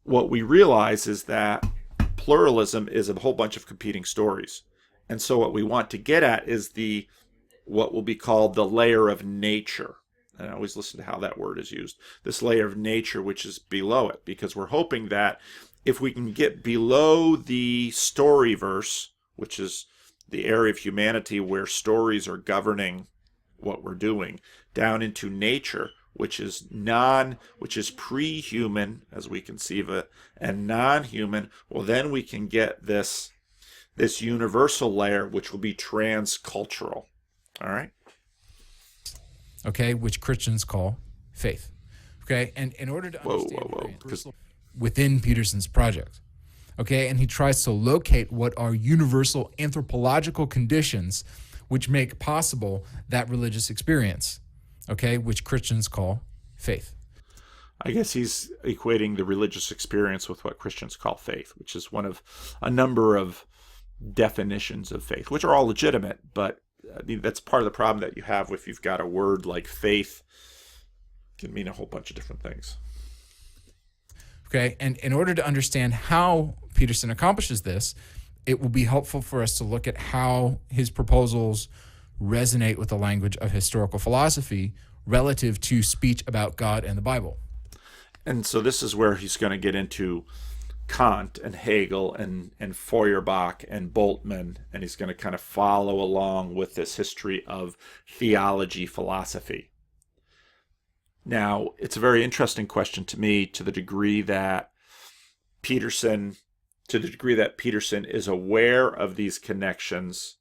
what we realize is that pluralism is a whole bunch of competing stories. And so what we want to get at is what will be called the layer of nature. And I always listen to how that word is used. This layer of nature, which is below it, because we're hoping that if we can get below the story verse, which is the area of humanity where stories are governing what we're doing, down into nature, which is pre-human, as we conceive it, and non-human, well, then we can get this universal layer, which will be transcultural. All right? Okay, which Christians call faith. Okay, and in order to understand within Peterson's project, okay, and he tries to locate what are universal anthropological conditions which make possible that religious experience, okay, which Christians call faith. I guess he's equating the religious experience with what Christians call faith, which is one of a number of definitions of faith, which are all legitimate, but I mean, that's part of the problem that you have if you've got a word like faith. It can mean a whole bunch of different things. Okay, and in order to understand how Peterson accomplishes this, it will be helpful for us to look at how his proposals resonate with the language of historical philosophy relative to speech about God and the Bible. And so this is where he's going to get into Kant and Hegel and Feuerbach and Boltzmann, and he's going to kind of follow along with this history of theology philosophy. Now, it's a very interesting question to me to the degree that Peterson is aware of these connections,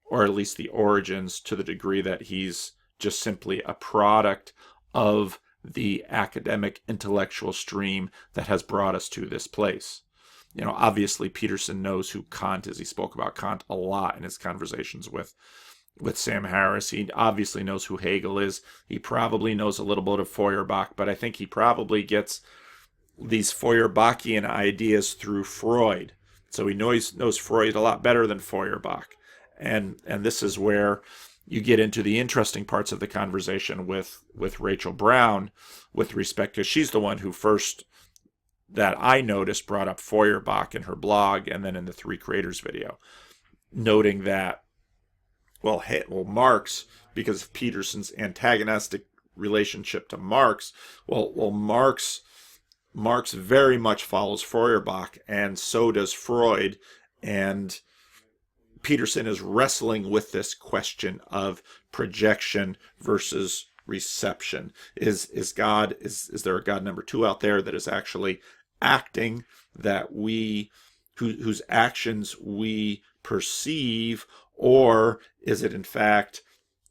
or at least the origins, to the degree that he's just simply a product of the academic intellectual stream that has brought us to this place. You know, obviously Peterson knows who Kant is. He spoke about Kant a lot in his conversations with Sam Harris. He obviously knows who Hegel is. He probably knows a little bit of Feuerbach, but I think he probably gets these Feuerbachian ideas through Freud. So he knows Freud a lot better than Feuerbach. And this is where you get into the interesting parts of the conversation with Rachel Brown with respect to, she's the one who first, that I noticed, brought up Feuerbach in her blog and then in the Three Creators video, noting that, well, Marx, because of Peterson's antagonistic relationship to Marx, Marx very much follows Feuerbach, and so does Freud, and Peterson is wrestling with this question of projection versus reception. Is there a God number two out there that is actually acting, that whose actions we perceive, or is it in fact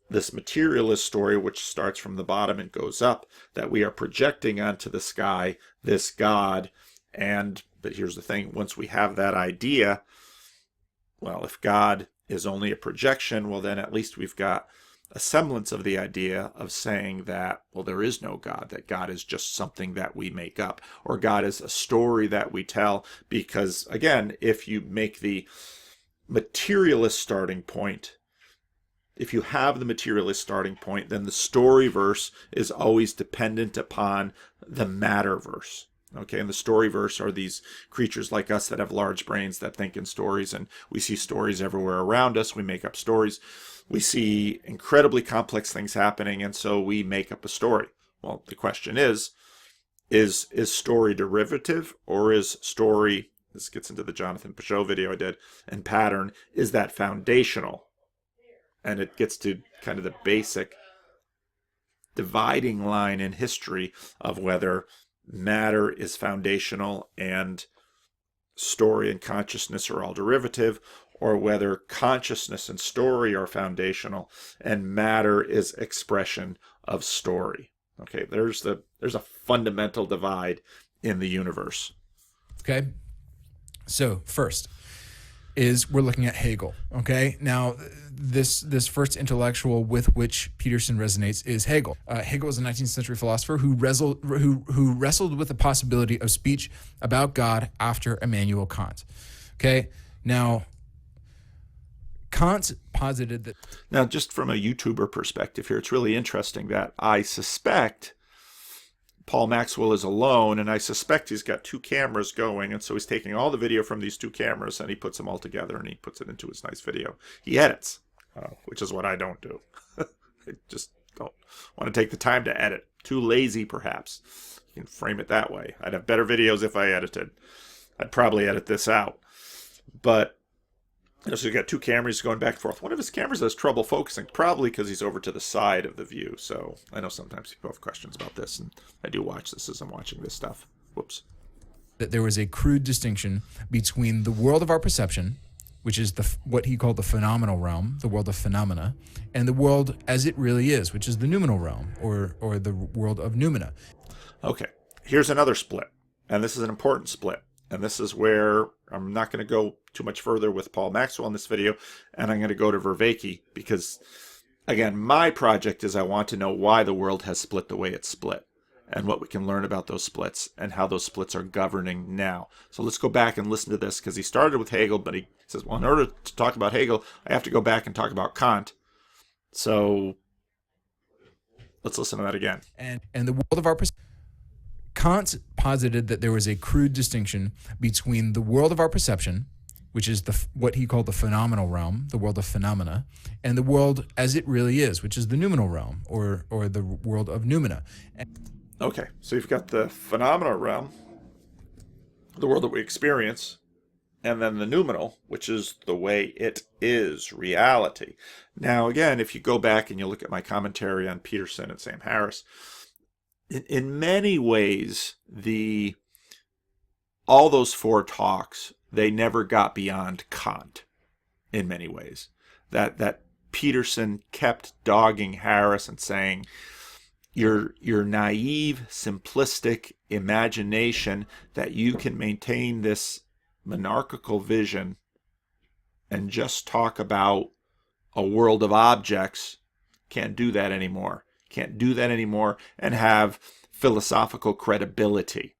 this materialist story, which starts from the bottom and goes up, that we are projecting onto the sky this God. But here's the thing, once we have that idea, well, if God is only a projection, well, then at least we've got a semblance of the idea of saying that, well, there is no God, that God is just something that we make up, or God is a story that we tell. Because, again, if you make the materialist starting point, if you have the materialist starting point, then the story verse is always dependent upon the matter verse. Okay, and the story verse are these creatures like us that have large brains that think in stories, and we see stories everywhere around us. We make up stories. We see incredibly complex things happening, and so we make up a story. Well, the question is story derivative, or is story, this gets into the Jonathan Peugeot video I did, and pattern, is that foundational? And it gets to kind of the basic dividing line in history of whether matter is foundational and story and consciousness are all derivative, or whether consciousness and story are foundational and matter is expression of story. Okay, there's a fundamental divide in the universe. Okay, so first is we're looking at Hegel. Okay, now this first intellectual with which Peterson resonates is Hegel. Hegel was a 19th century philosopher who wrestled with the possibility of speech about God after Immanuel Kant. Okay, now Kant posited that. Now, just from a YouTuber perspective here, it's really interesting that I suspect Paul Maxwell is alone, and I suspect he's got two cameras going, and so he's taking all the video from these two cameras and he puts them all together and he puts it into his nice video. He edits, which is what I don't do. I just don't want to take the time to edit. Too lazy, perhaps. You can frame it that way. I'd have better videos if I edited. I'd probably edit this out. But so you've got two cameras going back and forth. One of his cameras has trouble focusing, probably because he's over to the side of the view. So I know sometimes people have questions about this, and I do watch this as I'm watching this stuff. Whoops. That there was a crude distinction between the world of our perception, which is what he called the phenomenal realm, the world of phenomena, and the world as it really is, which is the noumenal realm, or the world of noumena. Okay, here's another split, and this is an important split. And this is where I'm not going to go too much further with Paul Maxwell in this video, and I'm going to go to Vervaeke because, again, my project is I want to know why the world has split the way it's split and what we can learn about those splits and how those splits are governing now. So let's go back and listen to this because he started with Hegel, but he says, well, in order to talk about Hegel, I have to go back and talk about Kant. So let's listen to that again. And the world of our perception. Kant posited that there was a crude distinction between the world of our perception, which is what he called the phenomenal realm, the world of phenomena, and the world as it really is, which is the noumenal realm, or the world of noumena. Okay, so you've got the phenomenal realm, the world that we experience, and then the noumenal, which is the way it is, reality. Now, again, if you go back and you look at my commentary on Peterson and Sam Harris, in many ways, all those four talks, they never got beyond Kant. In many ways, that Peterson kept dogging Harris and saying, your naive, simplistic imagination that you can maintain this monarchical vision and just talk about a world of objects, can't do that anymore. Can't do that anymore and have philosophical credibility.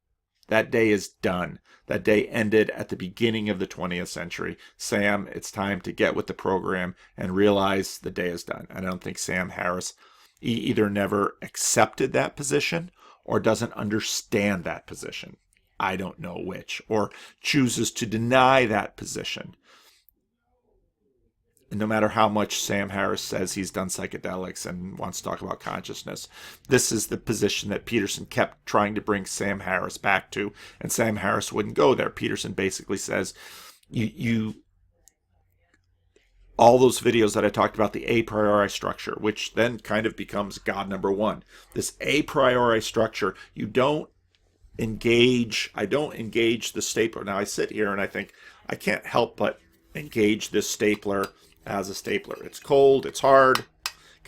That day is done. That day ended at the beginning of the 20th century. Sam, it's time to get with the program and realize the day is done. I don't think Sam Harris either never accepted that position or doesn't understand that position. I don't know which, or chooses to deny that position. And no matter how much Sam Harris says he's done psychedelics and wants to talk about consciousness, this is the position that Peterson kept trying to bring Sam Harris back to, and Sam Harris wouldn't go there. Peterson basically says, all those videos that I talked about, the a priori structure, which then kind of becomes God number one. This a priori structure, I don't engage the stapler. Now I sit here and I think, I can't help but engage this stapler as a stapler. It's cold, it's hard,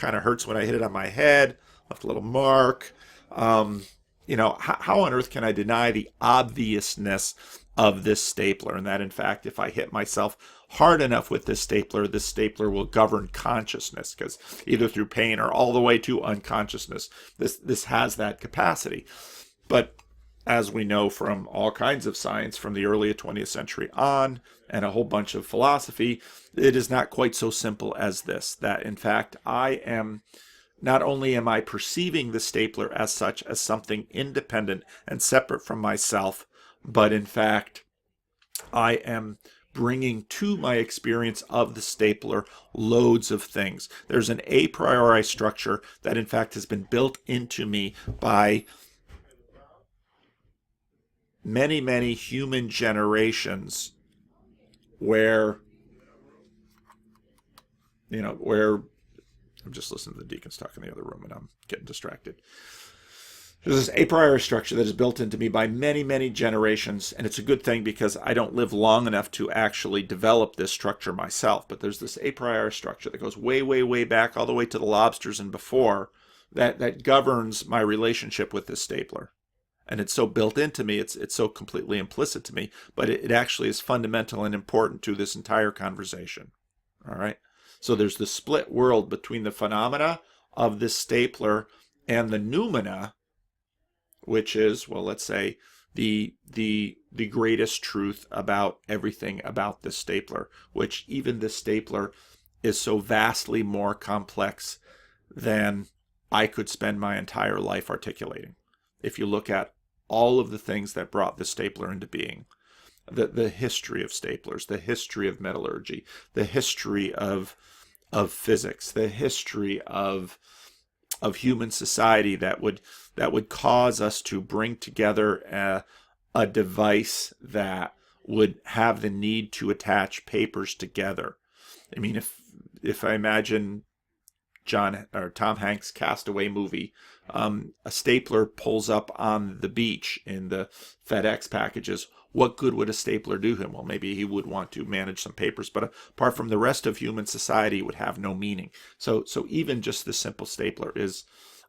kind of hurts when I hit it on my head, left a little mark. How on earth can I deny the obviousness of this stapler, and that in fact, if I hit myself hard enough with this stapler will govern consciousness, because either through pain or all the way to unconsciousness, this has that capacity. But as we know from all kinds of science from the early 20th century on, and a whole bunch of philosophy, it is not quite so simple as this, that in fact not only am I perceiving the stapler as such, as something independent and separate from myself, but in fact, I am bringing to my experience of the stapler loads of things. There's an a priori structure that in fact has been built into me by many, many human generations where I'm just listening to the deacons talk in the other room and I'm getting distracted. There's this a priori structure that is built into me by many, many generations, and it's a good thing because I don't live long enough to actually develop this structure myself. But there's this a priori structure that goes way, way, way back, all the way to the lobsters and before, that governs my relationship with this stapler. And it's so built into me, it's so completely implicit to me, but it actually is fundamental and important to this entire conversation. All right? So there's the split world between the phenomena of this stapler and the noumena, which is, well, let's say the greatest truth about everything about this stapler, which even this stapler is so vastly more complex than I could spend my entire life articulating. If you look at all of the things that brought the stapler into being, the history of staplers, the history of metallurgy, the history of physics, the history of human society that would cause us to bring together a device that would have the need to attach papers together. I mean, if I imagine Tom Hanks' Castaway movie, a stapler pulls up on the beach in the FedEx packages. What good would a stapler do him? Well, maybe he would want to manage some papers, but apart from the rest of human society, it would have no meaning. So even just the simple stapler is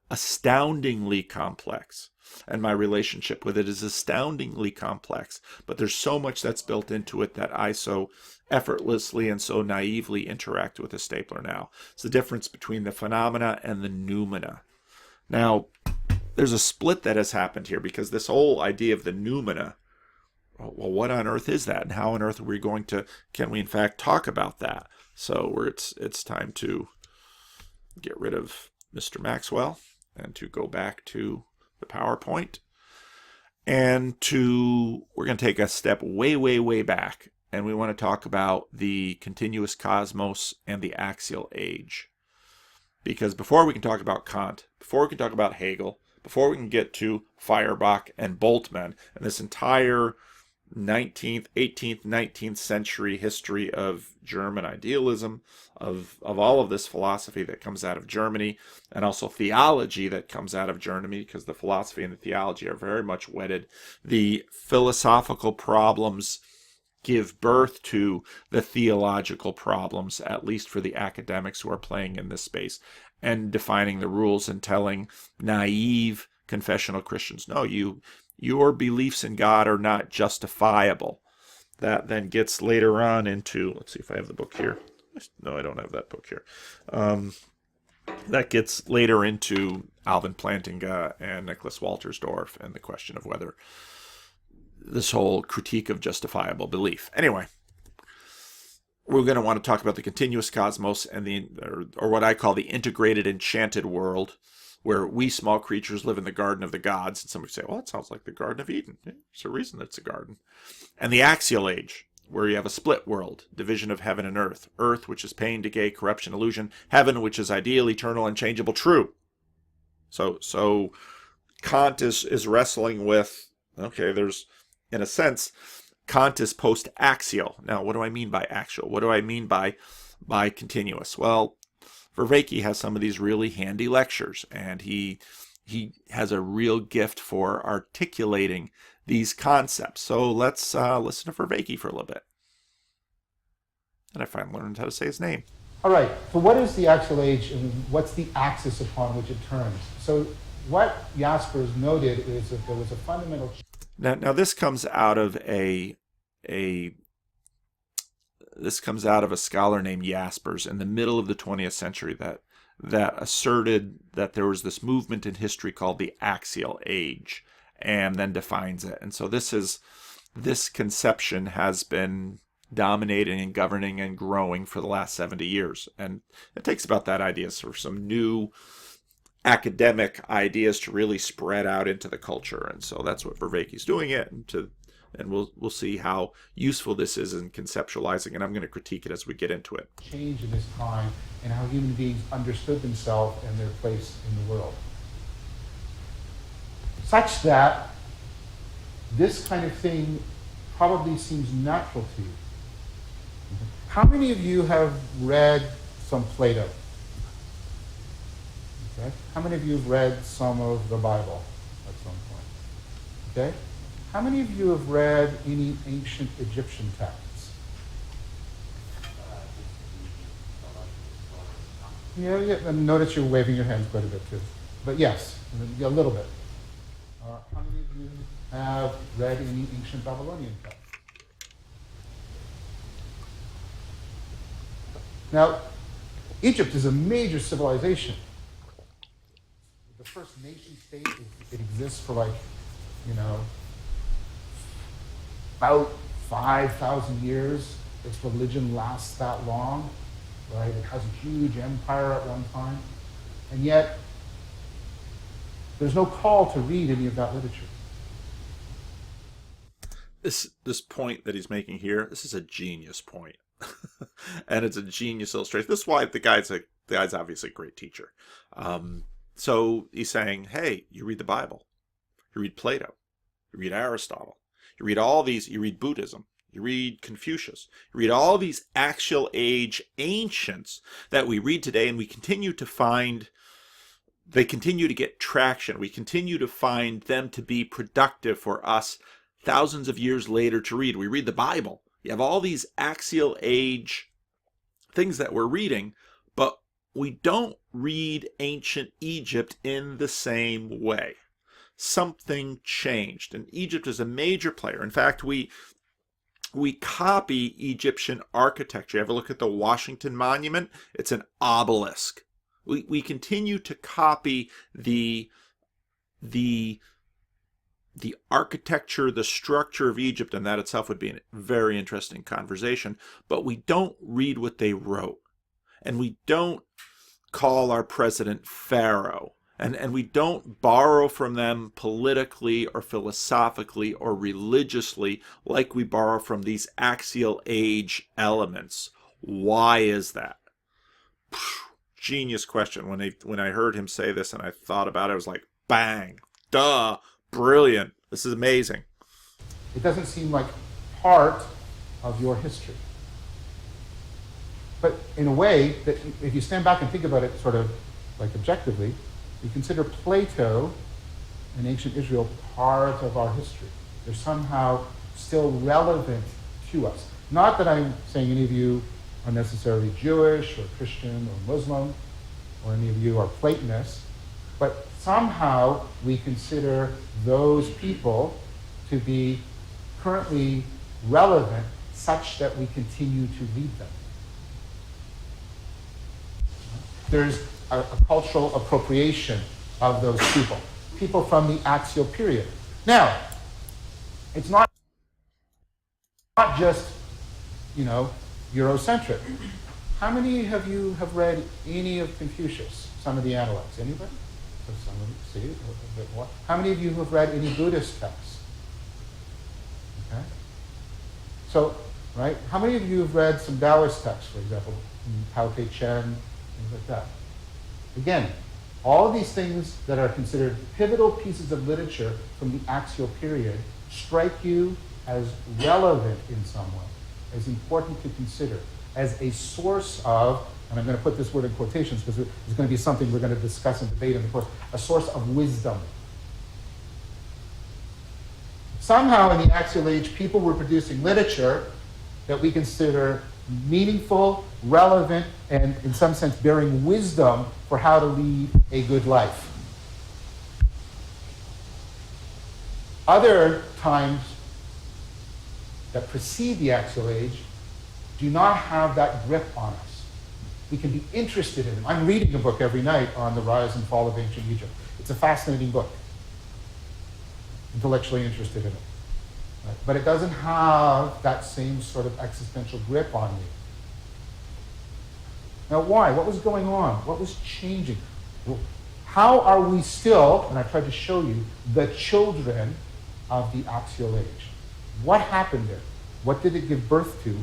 astoundingly complex, and my relationship with it is astoundingly complex. But there's so much that's built into it that I so effortlessly and so naively interact with a stapler now. It's the difference between the phenomena and the noumena. Now, there's a split that has happened here, because this whole idea of the noumena, well, what on earth is that, and how on earth are we can we in fact talk about that? So it's time to get rid of Mr. Maxwell and to go back to the PowerPoint, and we're going to take a step way, way, way back, and we want to talk about the continuous cosmos and the axial age. Because before we can talk about Kant, before we can talk about Hegel, before we can get to Feuerbach and Boltzmann and this entire 19th, 18th, 19th century history of German idealism, of all of this philosophy that comes out of Germany, and also theology that comes out of Germany, because the philosophy and the theology are very much wedded. The philosophical problems give birth to the theological problems, at least for the academics who are playing in this space and defining the rules and telling naive confessional Christians, no, your beliefs in God are not justifiable. That then gets later on into, let's see if I have the book here. No, I don't have that book here. That gets later into Alvin Plantinga and Nicholas Waltersdorf and the question of whether this whole critique of justifiable belief. Anyway, we're going to want to talk about the continuous cosmos and or what I call the integrated enchanted world, where we small creatures live in the garden of the gods. And somebody say, well, that sounds like the Garden of Eden. Yeah, there's a reason it's a garden. And the axial age, where you have a split world, division of heaven and earth. Earth, which is pain, decay, corruption, illusion. Heaven, which is ideal, eternal, unchangeable, true. So Kant is wrestling with, okay, there's, in a sense, Kant is post-axial. Now, what do I mean by axial? What do I mean by continuous? Well, Vervaeke has some of these really handy lectures, and he has a real gift for articulating these concepts. So let's listen to Vervaeke for a little bit. And I finally learned how to say his name. All right, so what is the axial age and what's the axis upon which it turns? So what Jaspers noted is that there was a fundamental... Now this comes out of this comes out of a scholar named Jaspers in the middle of the 20th century that asserted that there was this movement in history called the Axial Age, and then defines it. And so this conception has been dominating and governing and growing for the last 70 years. And it takes about that idea for some new academic ideas to really spread out into the culture. And so that's what Vervaeke's doing it, and we'll see how useful this is in conceptualizing, and I'm going to critique it as we get into it. Change in this time and how human beings understood themselves and their place in the world. Such that this kind of thing probably seems natural to you. How many of you have read some Plato? Okay. How many of you have read some of the Bible at some point? Okay. How many of you have read any ancient Egyptian texts? Yeah, and notice you're waving your hands quite a bit too. But yes, a little bit. How many of you have read any ancient Babylonian texts? Now, Egypt is a major civilization. The first nation state, it exists for about 5,000 years. Its religion lasts that long, right? It has a huge empire at one time. And yet, there's no call to read any of that literature. This point that he's making here, this is a genius point. And it's a genius illustration. This is why the guy's obviously a great teacher. So he's saying, hey, you read the Bible, you read Plato, you read Aristotle, you read all these, you read Buddhism, you read Confucius, you read all these axial age ancients that we read today, and we continue to find, they continue to get traction. We continue to find them to be productive for us thousands of years later to read. We read the Bible. You have all these axial age things that we're reading, but we don't read ancient Egypt in the same way. Something changed, and Egypt is a major player. In fact, we copy Egyptian architecture. You ever look at the Washington Monument? It's an obelisk. We continue to copy the architecture, the structure of Egypt, and that itself would be a very interesting conversation, but we don't read what they wrote. And we don't call our president Pharaoh. And we don't borrow from them politically or philosophically or religiously like we borrow from these axial age elements. Why is that? Genius question. When I heard him say this and I thought about it, I was like, bang, duh. Brilliant. This is amazing. It doesn't seem like part of your history. But in a way, that if you stand back and think about it sort of like objectively, you consider Plato and ancient Israel part of our history. They're somehow still relevant to us. Not that I'm saying any of you are necessarily Jewish or Christian or Muslim, or any of you are Platonists, but somehow we consider those people to be currently relevant such that we continue to read them. There's a cultural appropriation of those people from the axial period. Now, it's not just, Eurocentric. How many of you have read any of Confucius, some of the Analects? Anybody? See, a bit more. How many of you have read any Buddhist texts? Okay. So, right, how many of you have read some Taoist texts, for example, pt1, things like that? Again, all of these things that are considered pivotal pieces of literature from the axial period strike you as relevant in some way, as important to consider, as a source of, and I'm going to put this word in quotations because it's going to be something we're going to discuss and debate in the course, a source of wisdom. Somehow in the axial age, people were producing literature that we consider meaningful, relevant, and in some sense bearing wisdom for how to lead a good life. Other times that precede the Axial Age do not have that grip on us. We can be interested in them. I'm reading a book every night on the rise and fall of ancient Egypt. It's a fascinating book. Intellectually interested in it. Right? But it doesn't have that same sort of existential grip on me. Now why? What was going on? What was changing? How are we still, and I tried to show you, the children of the Axial Age? What happened there? What did it give birth to?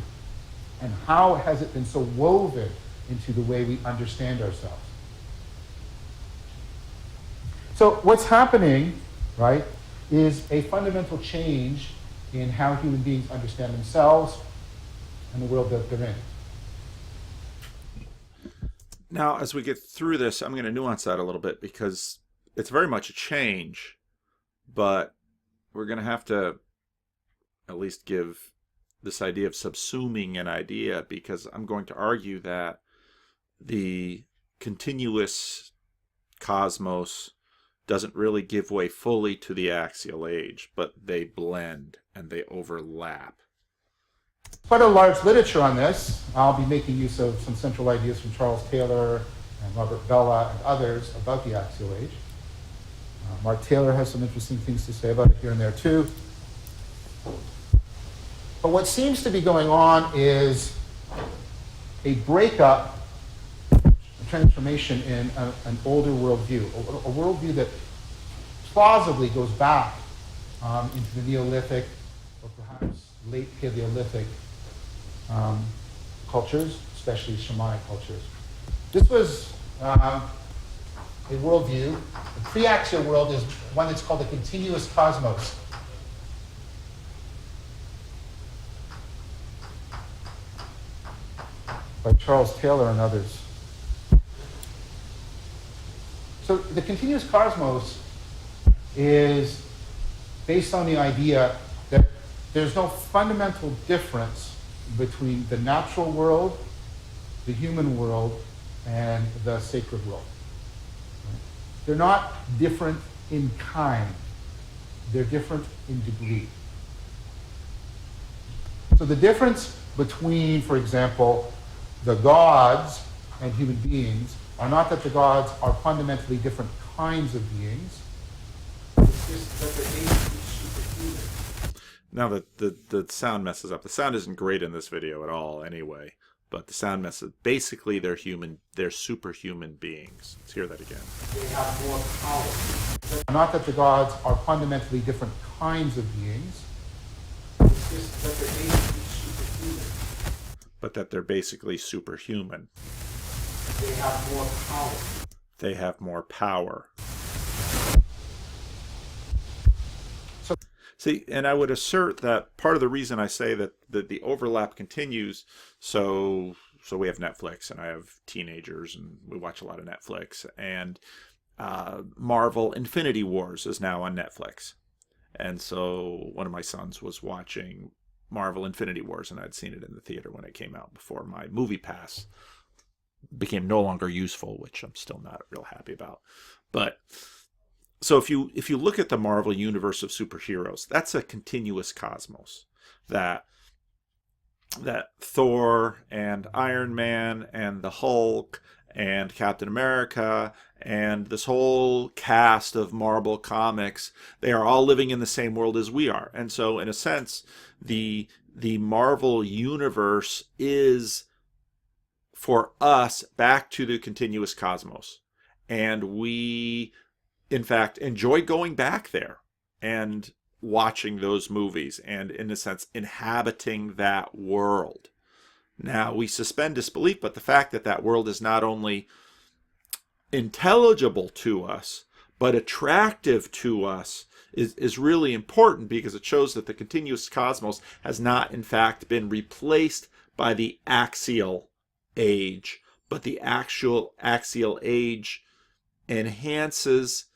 And how has it been so woven into the way we understand ourselves? So what's happening, right, is a fundamental change in how human beings understand themselves and the world that they're in. Now, as we get through this, I'm going to nuance that a little bit because it's very much a change, but we're going to have to at least give this idea of subsuming an idea, because I'm going to argue that the continuous cosmos doesn't really give way fully to the Axial Age, but they blend and they overlap. Quite a large literature on this. I'll be making use of some central ideas from Charles Taylor and Robert Bellah and others about the Axial Age. Mark Taylor has some interesting things to say about it here and there too. But what seems to be going on is a breakup, a transformation in an older worldview, a worldview that plausibly goes back into the Neolithic or perhaps late Paleolithic cultures, especially shamanic cultures. This was a worldview. The pre-axial world is one that's called the continuous cosmos. By Charles Taylor and others. So the continuous cosmos is based on the idea that there's no fundamental difference between the natural world, the human world, and the sacred world. They're not different in kind. They're different in degree. So the difference between, for example, the gods and human beings are not that the gods are fundamentally different kinds of beings. It's just that they're basically superhuman. Now the sound messes up. The sound isn't great in this video at all anyway, but the sound messes. Basically, they're superhuman beings. Let's hear that again. They have more power. Not that the gods are fundamentally different kinds of beings. It's just that they're basically superhuman. But that they're basically superhuman. They have more power. They have more power. See, and I would assert that part of the reason I say that the overlap continues, so we have Netflix, and I have teenagers, and we watch a lot of Netflix, and Marvel Infinity Wars is now on Netflix. And so one of my sons was watching Marvel Infinity Wars, and I'd seen it in the theater when it came out before my movie pass became no longer useful, which I'm still not real happy about. But so if you look at the Marvel universe of superheroes, that's a continuous cosmos. That Thor and Iron Man and the Hulk and Captain America and this whole cast of Marvel comics, they are all living in the same world as we are. And so in a sense, the Marvel universe is, for us, back to the continuous cosmos. And we, in fact, enjoy going back there and watching those movies and, in a sense, inhabiting that world. Now, we suspend disbelief, but the fact that that world is not only intelligible to us, but attractive to us is really important, because it shows that the continuous cosmos has not, in fact, been replaced by the Axial Age, but the actual Axial Age enhances,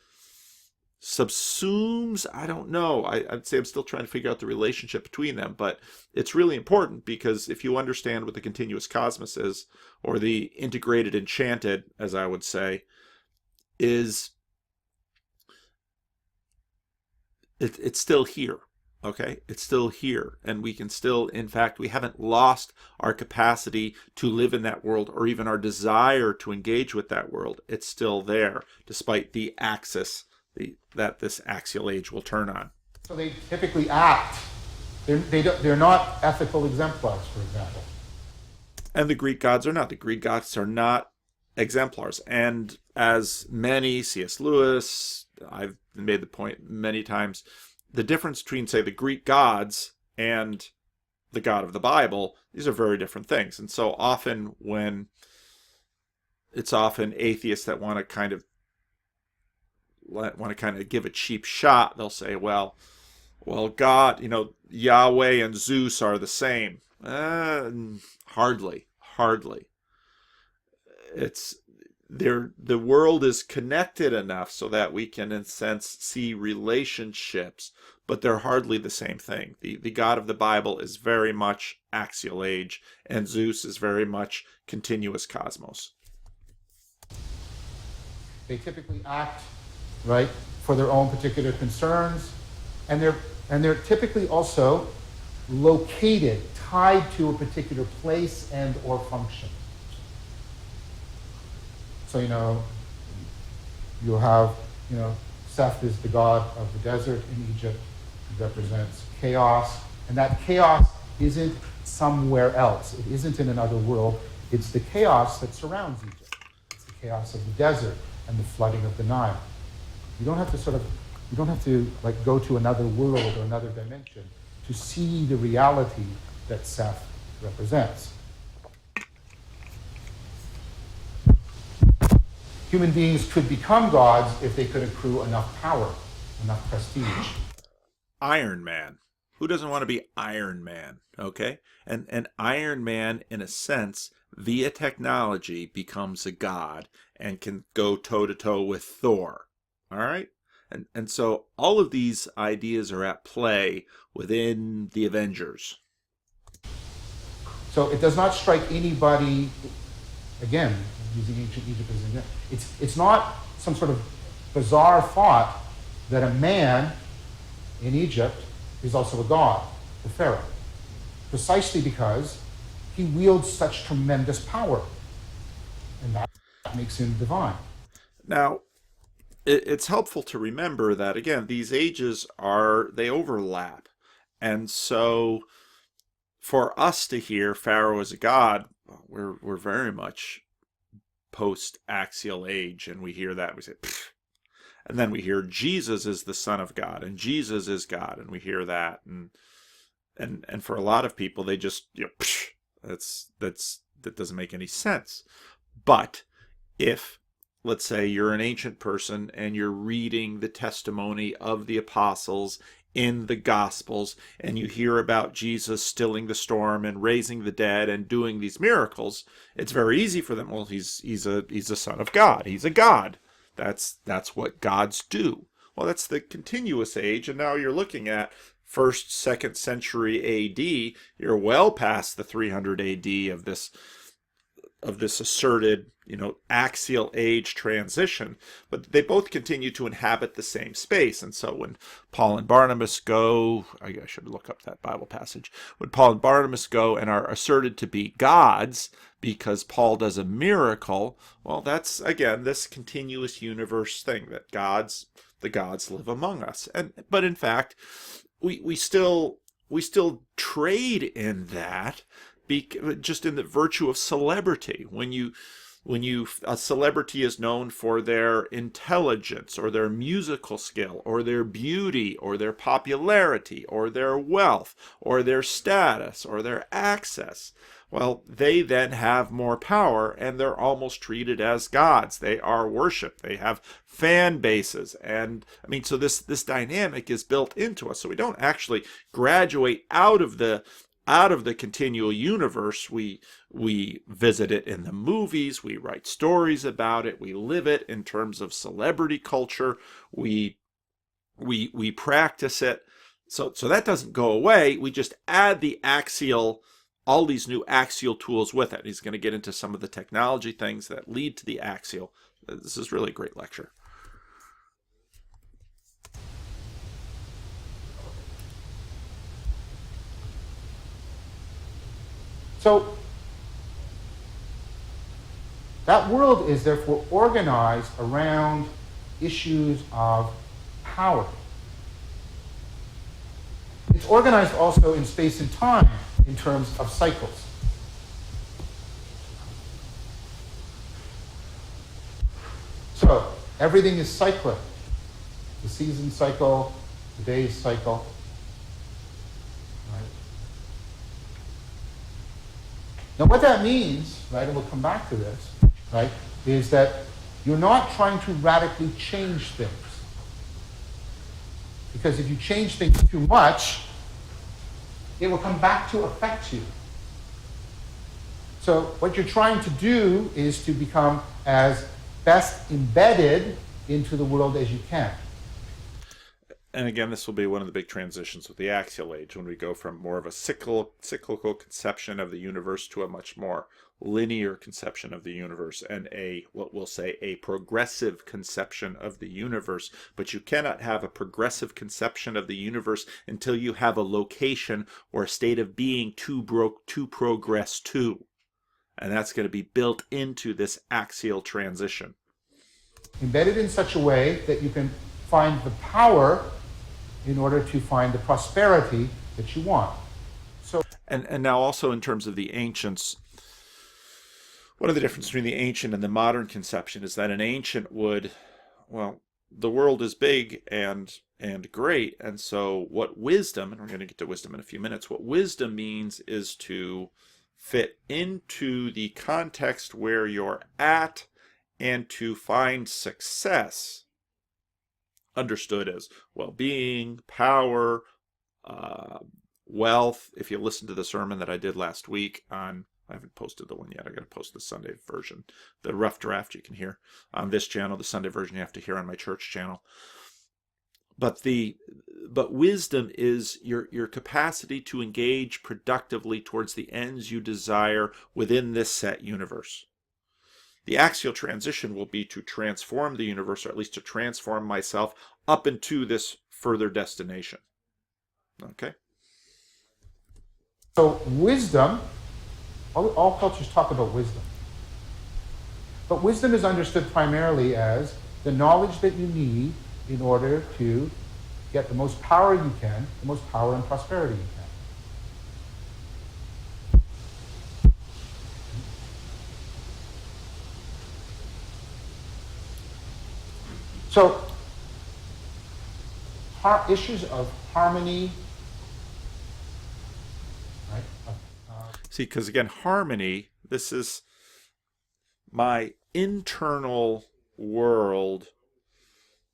subsumes, I don't know. I'd say I'm still trying to figure out the relationship between them, but it's really important because if you understand what the continuous cosmos is, or the integrated enchanted, as I would say, is it's still here. Okay, it's still here, and we can still, in fact, we haven't lost our capacity to live in that world, or even our desire to engage with that world. It's still there, despite the axis that this axial age will turn on. So they typically act. They're not ethical exemplars, for example. And the Greek gods are not. The Greek gods are not exemplars. And as many, C.S. Lewis, I've made the point many times, the difference between, say, the Greek gods and the God of the Bible, these are very different things. And so often it's often atheists that want to kind of give a cheap shot, they'll say, well, God, Yahweh and Zeus are the same. Hardly. The world is connected enough so that we can, in a sense, see relationships, but they're hardly the same thing. The God of the Bible is very much axial age, and Zeus is very much continuous cosmos. They typically act, right, for their own particular concerns, and they're typically also located, tied to a particular place and or function. So, you'll have, Seth is the god of the desert in Egypt. He represents chaos. And that chaos isn't somewhere else. It isn't in another world. It's the chaos that surrounds Egypt. It's the chaos of the desert and the flooding of the Nile. You don't have to go to another world or another dimension to see the reality that Seth represents. Human beings could become gods if they could accrue enough power, enough prestige. Iron Man. Who doesn't want to be Iron Man? Okay? And Iron Man, in a sense, via technology, becomes a god and can go toe-to-toe with Thor. All right? And so all of these ideas are at play within the Avengers. So it does not strike anybody, again, using ancient Egypt as an example, it's not some sort of bizarre thought that a man in Egypt is also a god, the pharaoh, precisely because he wields such tremendous power, and that makes him divine. Now, it's helpful to remember that, again, these ages they overlap. And so for us to hear Pharaoh as a god, we're very much post-axial age, and we hear that, we say, pfft. And then we hear Jesus is the Son of God, and Jesus is God, and we hear that, and for a lot of people, they just, pfft, that doesn't make any sense. But if, let's say, you're an ancient person and you're reading the testimony of the apostles in the Gospels, and you hear about Jesus stilling the storm and raising the dead and doing these miracles, it's very easy for them. Well, he's a son of God. He's a god. That's what gods do. Well, that's the continuous age, and now you're looking at 1st, 2nd century A.D. You're well past the 300 A.D. of this asserted, axial age transition, but they both continue to inhabit the same space. And so when Paul and Barnabas go, I should look up that Bible passage, when Paul and Barnabas go and are asserted to be gods because Paul does a miracle, well, that's, again, this continuous universe thing that the gods live among us. But in fact, we still trade in that, just in the virtue of celebrity. When a celebrity is known for their intelligence or their musical skill or their beauty or their popularity or their wealth or their status or their access, well, they then have more power and they're almost treated as gods. They are worshipped. They have fan bases. And so this dynamic is built into us. So we don't actually graduate out of the continual universe. We visit it in the movies, we write stories about it, we live it in terms of celebrity culture, we we practice it. So that doesn't go away. We just add the axial, all these new axial tools with it. He's going to get into some of the technology things that lead to the axial. This is really a great lecture. So that world is therefore organized around issues of power. It's organized also in space and time in terms of cycles. So everything is cyclic. The season cycle, the days cycle. Right? Now what that means, right, and we'll come back to this, right, is that you're not trying to radically change things. Because if you change things too much, it will come back to affect you. So what you're trying to do is to become as best embedded into the world as you can. And again, this will be one of the big transitions with the Axial Age, when we go from more of a cyclical conception of the universe to a much more linear conception of the universe, and what we'll say a progressive conception of the universe. But you cannot have a progressive conception of the universe until you have a location or a state of being to progress to. And that's going to be built into this axial transition. Embedded in such a way that you can find the power in order to find the prosperity that you want. So, and now also in terms of the ancients, one of the differences between the ancient and the modern conception is that an ancient would, well, the world is big and great, and so what wisdom, and we're going to get to wisdom in a few minutes, what wisdom means is to fit into the context where you're at and to find success, understood as well-being, power, wealth. If you listen to the sermon that I did last week on, I haven't posted the one yet, I got to post the Sunday version. The rough draft you can hear on this channel, the Sunday version you have to hear on my church channel. But wisdom is your capacity to engage productively towards the ends you desire within this set universe. The axial transition will be to transform the universe, or at least to transform myself up into this further destination. Okay? So wisdom, all cultures talk about wisdom. But wisdom is understood primarily as the knowledge that you need in order to get the most power you can, the most power and prosperity you can. So, issues of harmony, right? See, because again, harmony, this is my internal world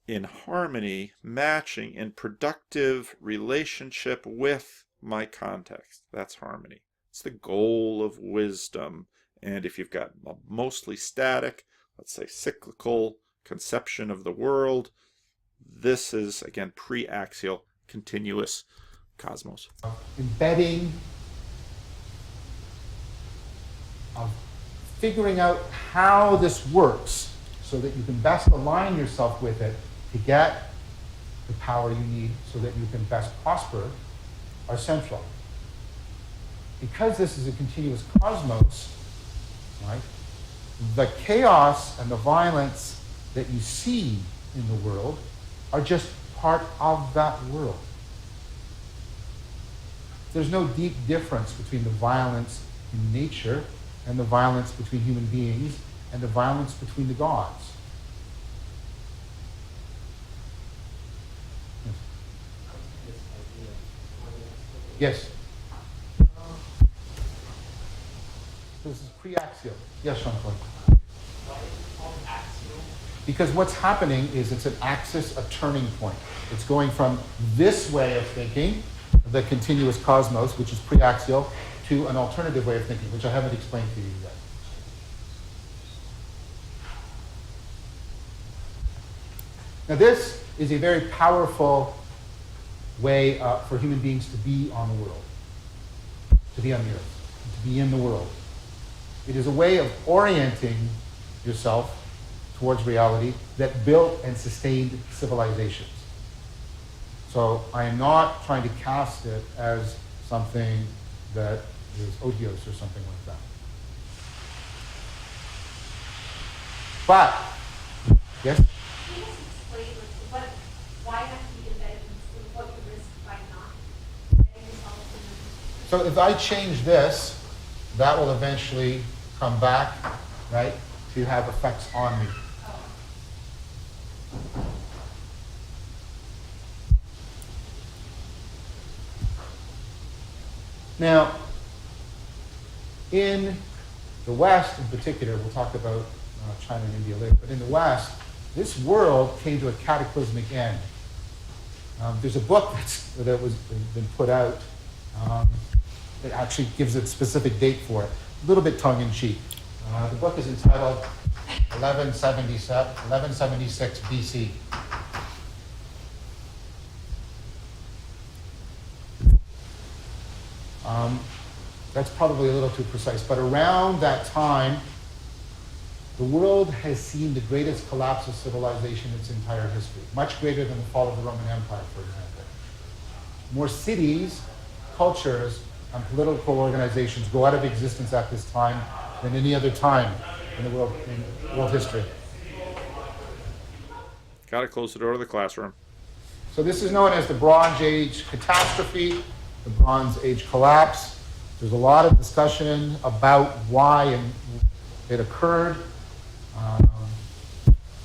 in harmony, matching in productive relationship with my context. That's harmony. It's the goal of wisdom. And if you've got a mostly static, let's say cyclical conception of the world, this is, again, pre-axial, continuous cosmos. Embedding, of figuring out how this works so that you can best align yourself with it to get the power you need so that you can best prosper are central. Because this is a continuous cosmos, right, the chaos and the violence that you see in the world are just part of that world. There's no deep difference between the violence in nature and the violence between human beings and the violence between the gods. Yes? This is pre-axial. Yes, Sean? Because what's happening is it's an axis, a turning point. It's going from this way of thinking, the continuous cosmos, which is pre-axial, to an alternative way of thinking, which I haven't explained to you yet. Now this is a very powerful way for human beings to be on the world, to be on the earth, to be in the world. It is a way of orienting yourself towards reality that built and sustained civilizations. So I am not trying to cast it as something that is odious or something like that. But, yes? Can you just explain why have to be embedded in what you risk by not embedding yourself in So if I change this, that will eventually come back, right, to have effects on me. Now, in the West in particular, we'll talk about China and India later, but in the West, this world came to a cataclysmic end. There's a book that was been put out that actually gives a specific date for it, a little bit tongue-in-cheek. The book is entitled 1176 BC. That's probably a little too precise, but around that time, the world has seen the greatest collapse of civilization in its entire history, much greater than the fall of the Roman Empire, for example. More cities, cultures, and political organizations go out of existence at this time than any other time in the world history. Got to close the door to the classroom. So this is known as the Bronze Age catastrophe, the Bronze Age collapse. There's a lot of discussion about why it occurred.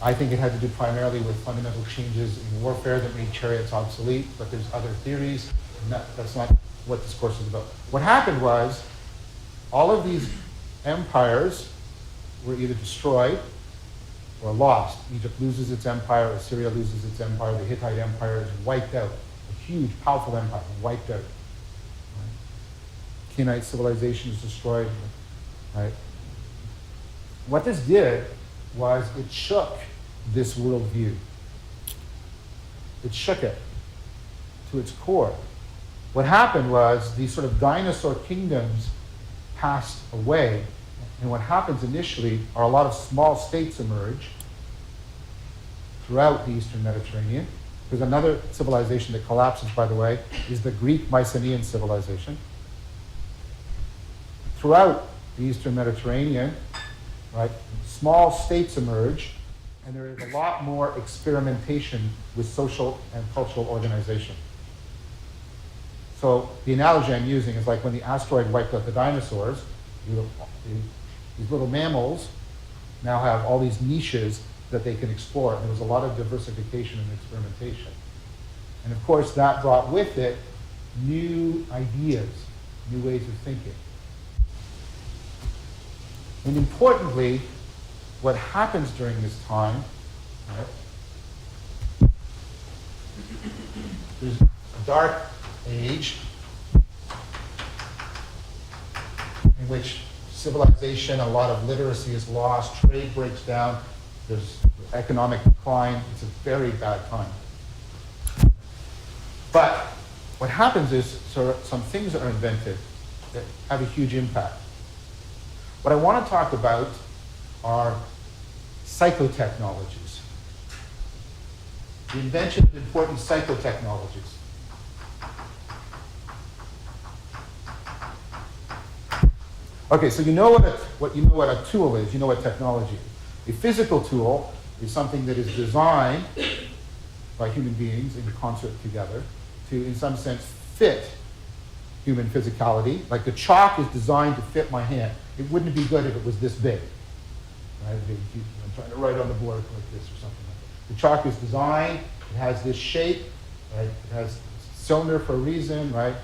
I think it had to do primarily with fundamental changes in warfare that made chariots obsolete, but there's other theories, and that's not what this course is about. What happened was, all of these empires were either destroyed or lost. Egypt loses its empire, Assyria loses its empire, the Hittite empire is wiped out. A huge, powerful empire, wiped out. Right? Canaanite civilization is destroyed. Right? What this did was it shook this worldview. It shook it to its core. What happened was these sort of dinosaur kingdoms passed away, and what happens initially are a lot of small states emerge throughout the Eastern Mediterranean. There's another civilization that collapses, by the way, is the Greek Mycenaean civilization. Throughout the Eastern Mediterranean, right, small states emerge, and there is a lot more experimentation with social and cultural organization. So the analogy I'm using is like when the asteroid wiped out the dinosaurs, these little mammals now have all these niches that they can explore. And there was a lot of diversification and experimentation. And of course, that brought with it new ideas, new ways of thinking. And importantly, what happens during this time, right, there's a dark age in which civilization, a lot of literacy is lost, trade breaks down, there's economic decline. It's a very bad time. But what happens is some things are invented that have a huge impact. What I want to talk about are psychotechnologies. The invention of important psychotechnologies. Okay, so you know what a tool is. You know what technology is. A physical tool is something that is designed by human beings in concert together to, in some sense, fit human physicality. Like the chalk is designed to fit my hand. It wouldn't be good if it was this big. Right? I'm trying to write on the board like this or something like that. The chalk is designed. It has this shape. Right? It has a cylinder for a reason. Right?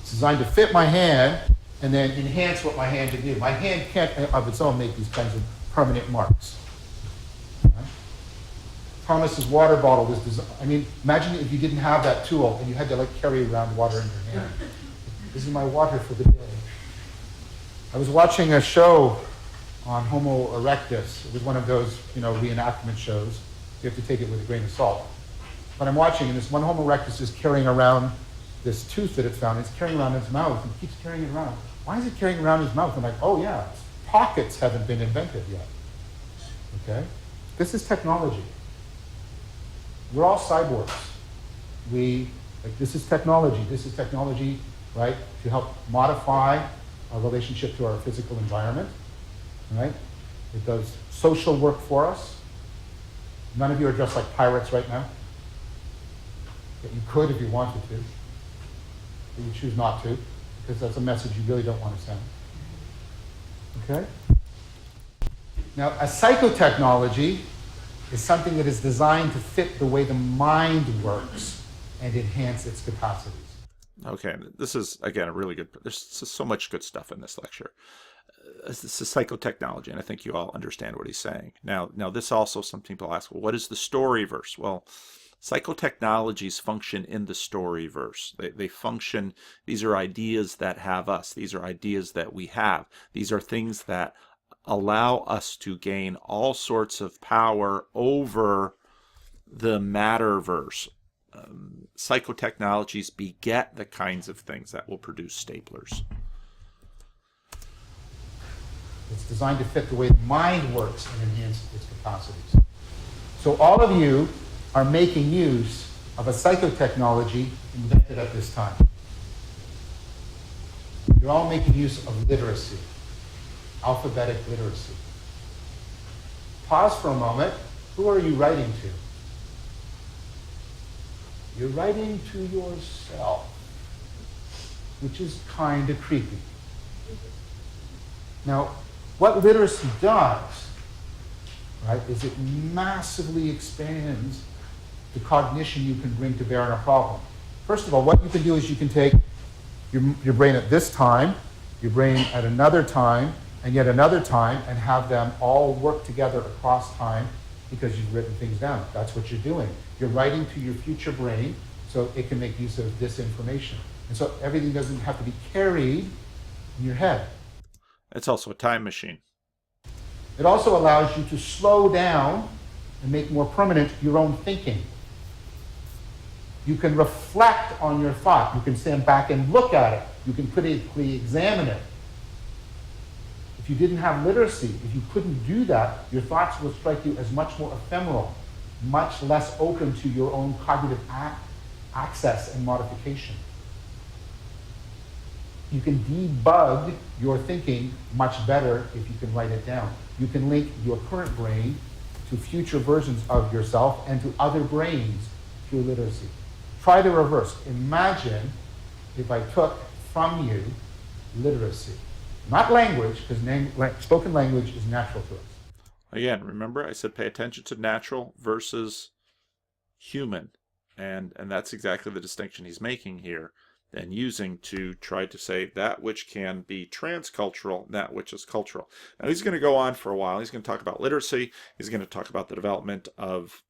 It's designed to fit my hand and then enhance what my hand can do. My hand can't, of its own, make these kinds of permanent marks. Right? Thomas's water bottle was designed. I mean, imagine if you didn't have that tool and you had to like carry around water in your hand. This is my water for the day. I was watching a show on Homo erectus. It was one of those, reenactment shows. you have to take it with a grain of salt. But I'm watching, and this one Homo erectus is carrying around this tooth that it's found. It's carrying around in its mouth and keeps carrying it around. Why is it carrying around in its mouth? I'm like, oh yeah, pockets haven't been invented yet. Okay? This is technology. We're all cyborgs. This is technology. This is technology, right, to help modify our relationship to our physical environment, right? It does social work for us. None of you are dressed like pirates right now. But you could if you wanted to. But you choose not to, because that's a message you really don't want to send. Okay? Now, a psychotechnology is something that is designed to fit the way the mind works and enhance its capacities. Okay, this is, again, a really good, there's so much good stuff in this lecture. This is psychotechnology, and I think you all understand what he's saying. Now, this also, some people ask, well, what is the story verse? Well, psychotechnologies function in the story verse. They function, these are ideas that have us. These are ideas that we have. These are things that allow us to gain all sorts of power over the matter verse. Psychotechnologies beget the kinds of things that will produce staplers. It's designed to fit the way the mind works and enhance its capacities. So all of you are making use of a psychotechnology invented at this time. You're all making use of literacy, alphabetic literacy. Pause for a moment. Who are you writing to? You're writing to yourself, which is kind of creepy. Now, what literacy does, right, is it massively expands the cognition you can bring to bear on a problem. First of all, what you can do is you can take your brain at this time, your brain at another time, and yet another time, and have them all work together across time because you've written things down. That's what you're doing. You're writing to your future brain so it can make use of this information. And so everything doesn't have to be carried in your head. It's also a time machine. It also allows you to slow down and make more permanent your own thinking. You can reflect on your thought. You can stand back and look at it. You can critically examine it. If you didn't have literacy, if you couldn't do that, your thoughts will strike you as much more ephemeral, much less open to your own cognitive access and modification. You can debug your thinking much better if you can write it down. You can link your current brain to future versions of yourself and to other brains through literacy. Try the reverse. Imagine if I took from you literacy. Not language, because spoken language is natural to us. Again, remember I said pay attention to natural versus human. And that's exactly the distinction he's making here and using to try to say that which can be transcultural, that which is cultural. Now he's going to go on for a while. He's going to talk about literacy. He's going to talk about the development of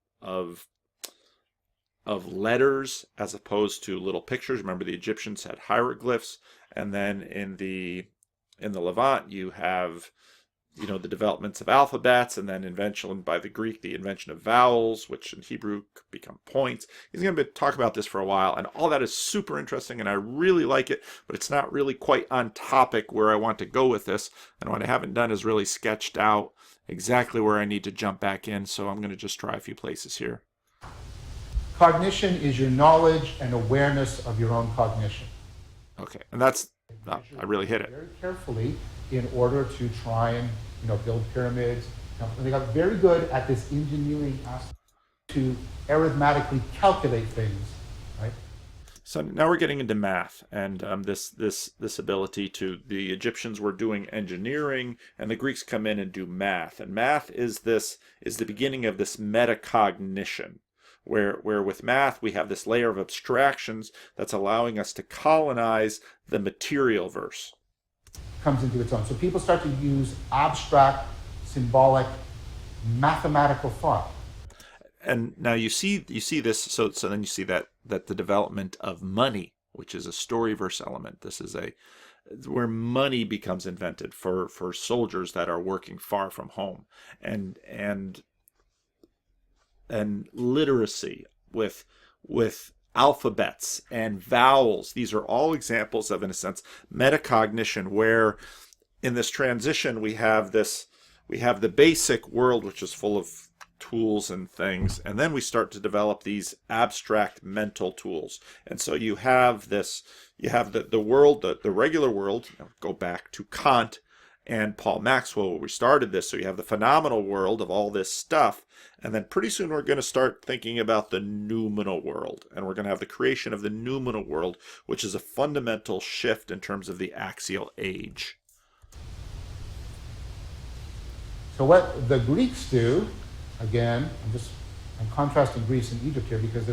letters as opposed to little pictures. Remember, the Egyptians had hieroglyphs, and then in the Levant you have the developments of alphabets, and then invention by the Greek, the invention of vowels, which in Hebrew become points. He's going to talk about this for a while, and all that is super interesting, and I really like it, but it's not really quite on topic where I want to go with this, and what I haven't done is really sketched out exactly where I need to jump back in, so I'm going to just try a few places here. Cognition is your knowledge and awareness of your own cognition. Okay, and that's, I really hit it. Very carefully in order to try and build pyramids. And they got very good at this engineering aspect to arithmetically calculate things, right? So now we're getting into math, and this ability to, the Egyptians were doing engineering, and the Greeks come in and do math. And math is the beginning of this metacognition, where with math we have this layer of abstractions that's allowing us to colonize the material verse. Comes into its own. So people start to use abstract, symbolic, mathematical thought. And now you see this, so then you see that the development of money, which is a story verse element. This is where money becomes invented for soldiers that are working far from home. And and literacy with alphabets and vowels. These are all examples of, in a sense, metacognition, where in this transition we have the basic world, which is full of tools and things, and then we start to develop these abstract mental tools. And so you have the world, the regular world. Go back to Kant and Paul Maxwell, where we started this. So you have the phenomenal world of all this stuff, and then pretty soon we're going to start thinking about the noumenal world, and we're going to have the creation of the noumenal world, which is a fundamental shift in terms of the axial age. So what the Greeks do, again, I'm contrasting Greece and Egypt here because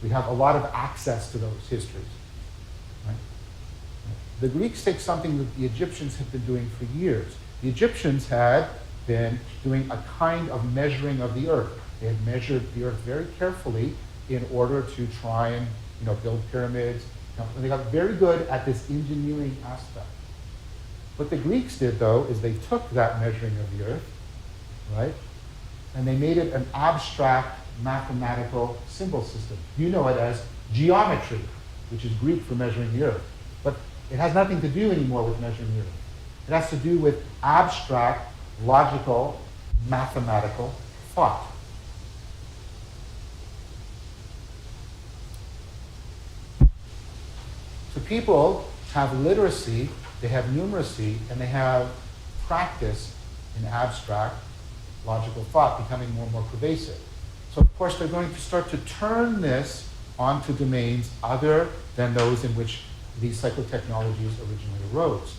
we have a lot of access to those histories. Right? The Greeks take something that the Egyptians had been doing for years. The Egyptians had been doing a kind of measuring of the earth. They had measured the earth very carefully in order to try and build pyramids. And they got very good at this engineering aspect. What the Greeks did, though, is they took that measuring of the earth, right, and they made it an abstract mathematical symbol system. You know it as geometry, which is Greek for measuring the earth. But it has nothing to do anymore with measuring the earth. It has to do with abstract, logical, mathematical thought. So people have literacy, they have numeracy, and they have practice in abstract, logical thought becoming more and more pervasive. So of course they're going to start to turn this onto domains other than those in which these psychotechnologies originally arose.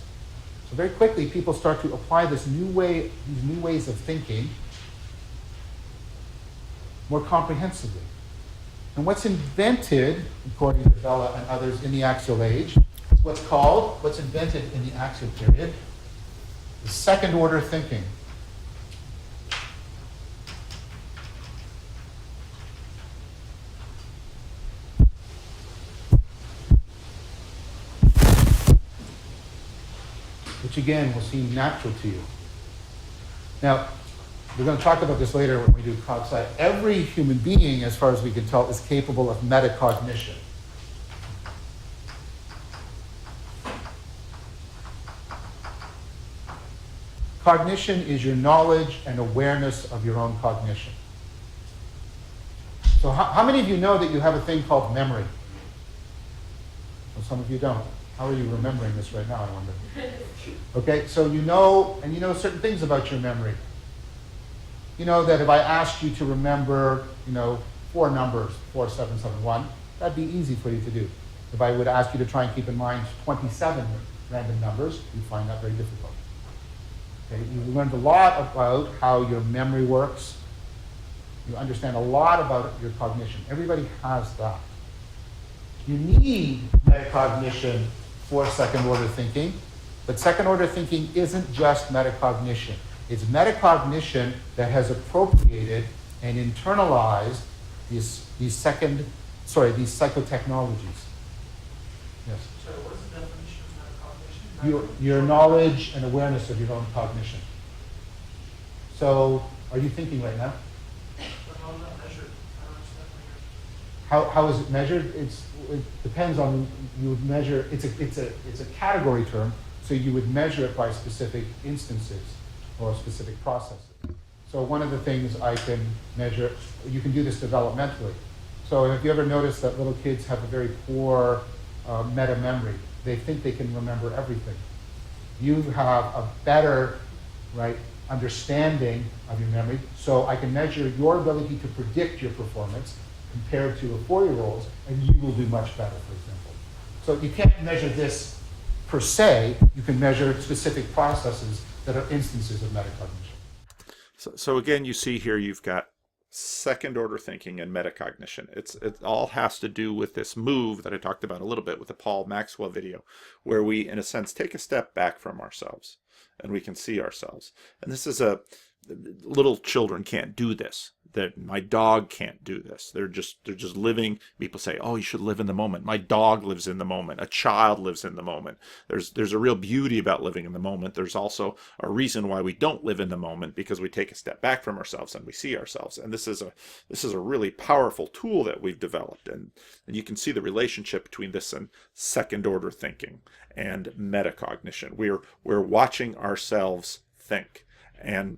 So very quickly people start to apply these new ways of thinking more comprehensively. And what's invented, according to Bella and others in the Axial Age, is what's invented in the Axial period, is second order thinking. Which again will seem natural to you. Now, we're going to talk about this later when we do cognition. Every human being, as far as we can tell, is capable of metacognition. Cognition is your knowledge and awareness of your own cognition. So how many of you know that you have a thing called memory? Well, some of you don't. How are you remembering this right now, I wonder? Okay, so you know certain things about your memory. You know that if I asked you to remember, 4 numbers, 4, 7, 7, 1, that'd be easy for you to do. If I would ask you to try and keep in mind 27 random numbers, you'd find that very difficult. Okay, you learned a lot about how your memory works. You understand a lot about your cognition. Everybody has that. You need metacognition for second order thinking, but second order thinking isn't just metacognition. It's metacognition that has appropriated and internalized these psychotechnologies. Yes? So what's the definition of metacognition? Your knowledge and awareness of your own cognition. So, are you thinking right now? But how is that measured? I don't understand. How is it measured? It depends on, you would measure, it's a category term, so you would measure it by specific instances or specific processes. So one of the things I can measure, you can do this developmentally. So have you ever noticed that little kids have a very poor meta memory? They think they can remember everything. You have a better, understanding of your memory, so I can measure your ability to predict your performance compared to a 4-year-old's, and you will do much better, for example. So you can't measure this per se, you can measure specific processes that are instances of metacognition. So again, you see here you've got second order thinking and metacognition. It all has to do with this move that I talked about a little bit with the Paul Maxwell video, where we, in a sense, take a step back from ourselves and we can see ourselves. And this is little children can't do this. that my dog can't do this. They're just living. People say, oh, you should live in the moment. My dog lives in the moment. A child lives in the moment. There's a real beauty about living in the moment. There's also a reason why we don't live in the moment, because we take a step back from ourselves and we see ourselves. And this is a really powerful tool that we've developed. And you can see the relationship between this and second order thinking and metacognition. We're watching ourselves think. And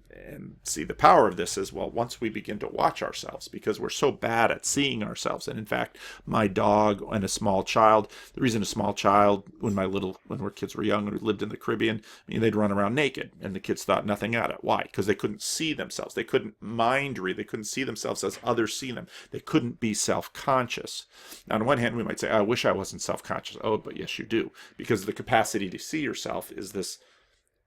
see, the power of this is, well, once we begin to watch ourselves, because we're so bad at seeing ourselves. And in fact, my dog and a small child, the reason a small child, when our kids were young and we lived in the Caribbean, they'd run around naked and the kids thought nothing at it. Why? Because they couldn't see themselves. They couldn't mind read. They couldn't see themselves as others see them. They couldn't be self-conscious. Now, on one hand, we might say, I wish I wasn't self-conscious. Oh, but yes, you do. Because the capacity to see yourself is this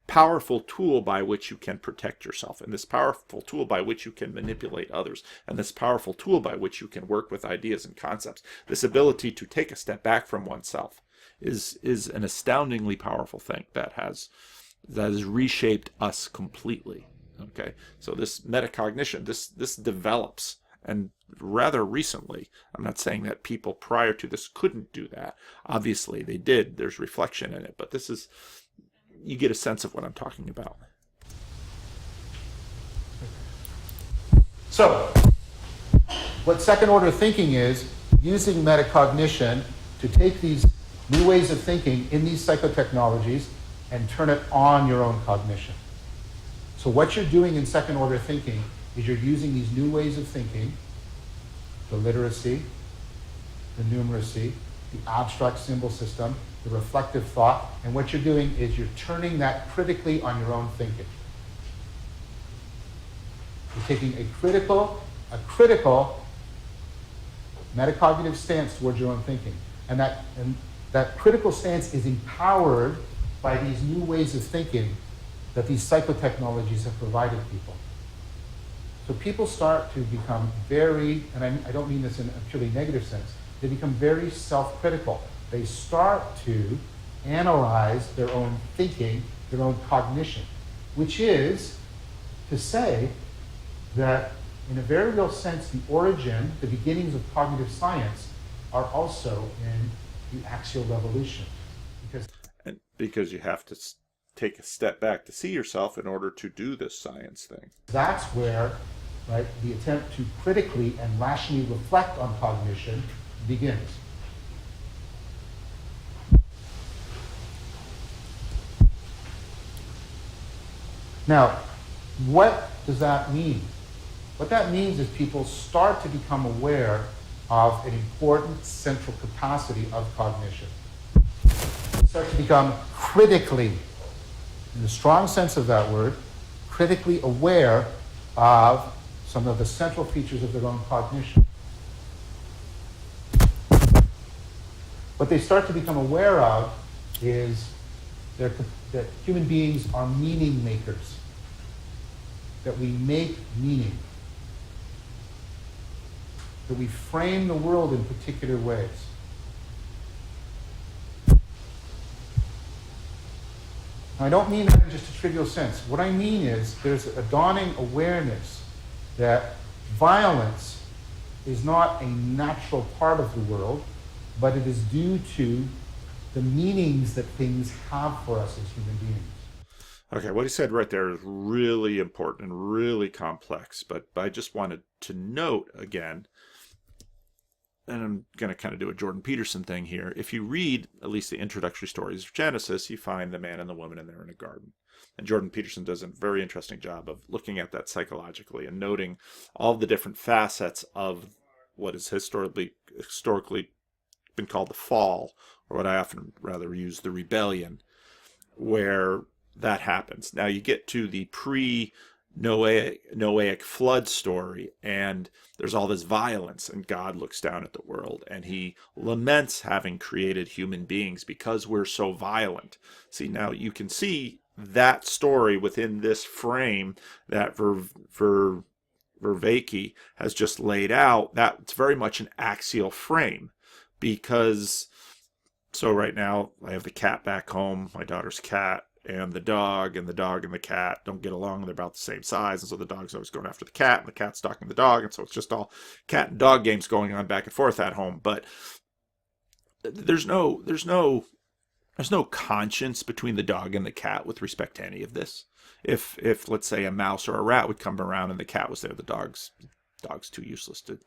powerful tool by which you can protect yourself, and this powerful tool by which you can manipulate others, and this powerful tool by which you can work with ideas and concepts. This ability to take a step back from oneself is an astoundingly powerful thing that has reshaped us completely. Okay, so this metacognition, this develops, and rather recently. I'm not saying that people prior to this couldn't do that. Obviously they did. There's reflection in it, but this is, you get a sense of what I'm talking about. So, what second order thinking is, using metacognition to take these new ways of thinking in these psychotechnologies and turn it on your own cognition. So what you're doing in second order thinking is you're using these new ways of thinking, the literacy, the numeracy, the abstract symbol system, the reflective thought, and what you're doing is you're turning that critically on your own thinking. You're taking a critical metacognitive stance towards your own thinking. And that critical stance is empowered by these new ways of thinking that these psychotechnologies have provided people. So people start to become very, and I don't mean this in a purely negative sense, they become very self-critical. They start to analyze their own thinking, their own cognition, which is to say that in a very real sense, the origin, the beginnings of cognitive science are also in the axial revolution. Because you have to take a step back to see yourself in order to do this science thing. That's where, right, the attempt to critically and rationally reflect on cognition begins. Now, what does that mean? What that means is people start to become aware of an important central capacity of cognition. They start to become critically, in the strong sense of that word, critically aware of some of the central features of their own cognition. What they start to become aware of is that human beings are meaning makers, that we make meaning, that we frame the world in particular ways. Now, I don't mean that in just a trivial sense. What I mean is there's a dawning awareness that violence is not a natural part of the world, but it is due to the meanings that things have for us as human beings. Okay, what he said right there is really important and really complex, but I just wanted to note again, and I'm going to kind of do a Jordan Peterson thing here. If you read at least the introductory stories of Genesis, you find the man and the woman and they're in a garden. And Jordan Peterson does a very interesting job of looking at that psychologically and noting all the different facets of what is historically been called the fall, or what I often rather use, the rebellion, where that happens. Now you get to the pre-Noahic flood story, and there's all this violence, and God looks down at the world, and he laments having created human beings because we're so violent. See, now you can see that story within this frame that Vervaeke has just laid out. That's very much an axial frame, because so right now I have the cat back home, my daughter's cat, and the dog and the cat don't get along, and they're about the same size, and so the dog's always going after the cat, and the cat's stalking the dog, and so it's just all cat and dog games going on back and forth at home. But there's no conscience between the dog and the cat with respect to any of this. If let's say a mouse or a rat would come around and the cat was there, the dog's too useless to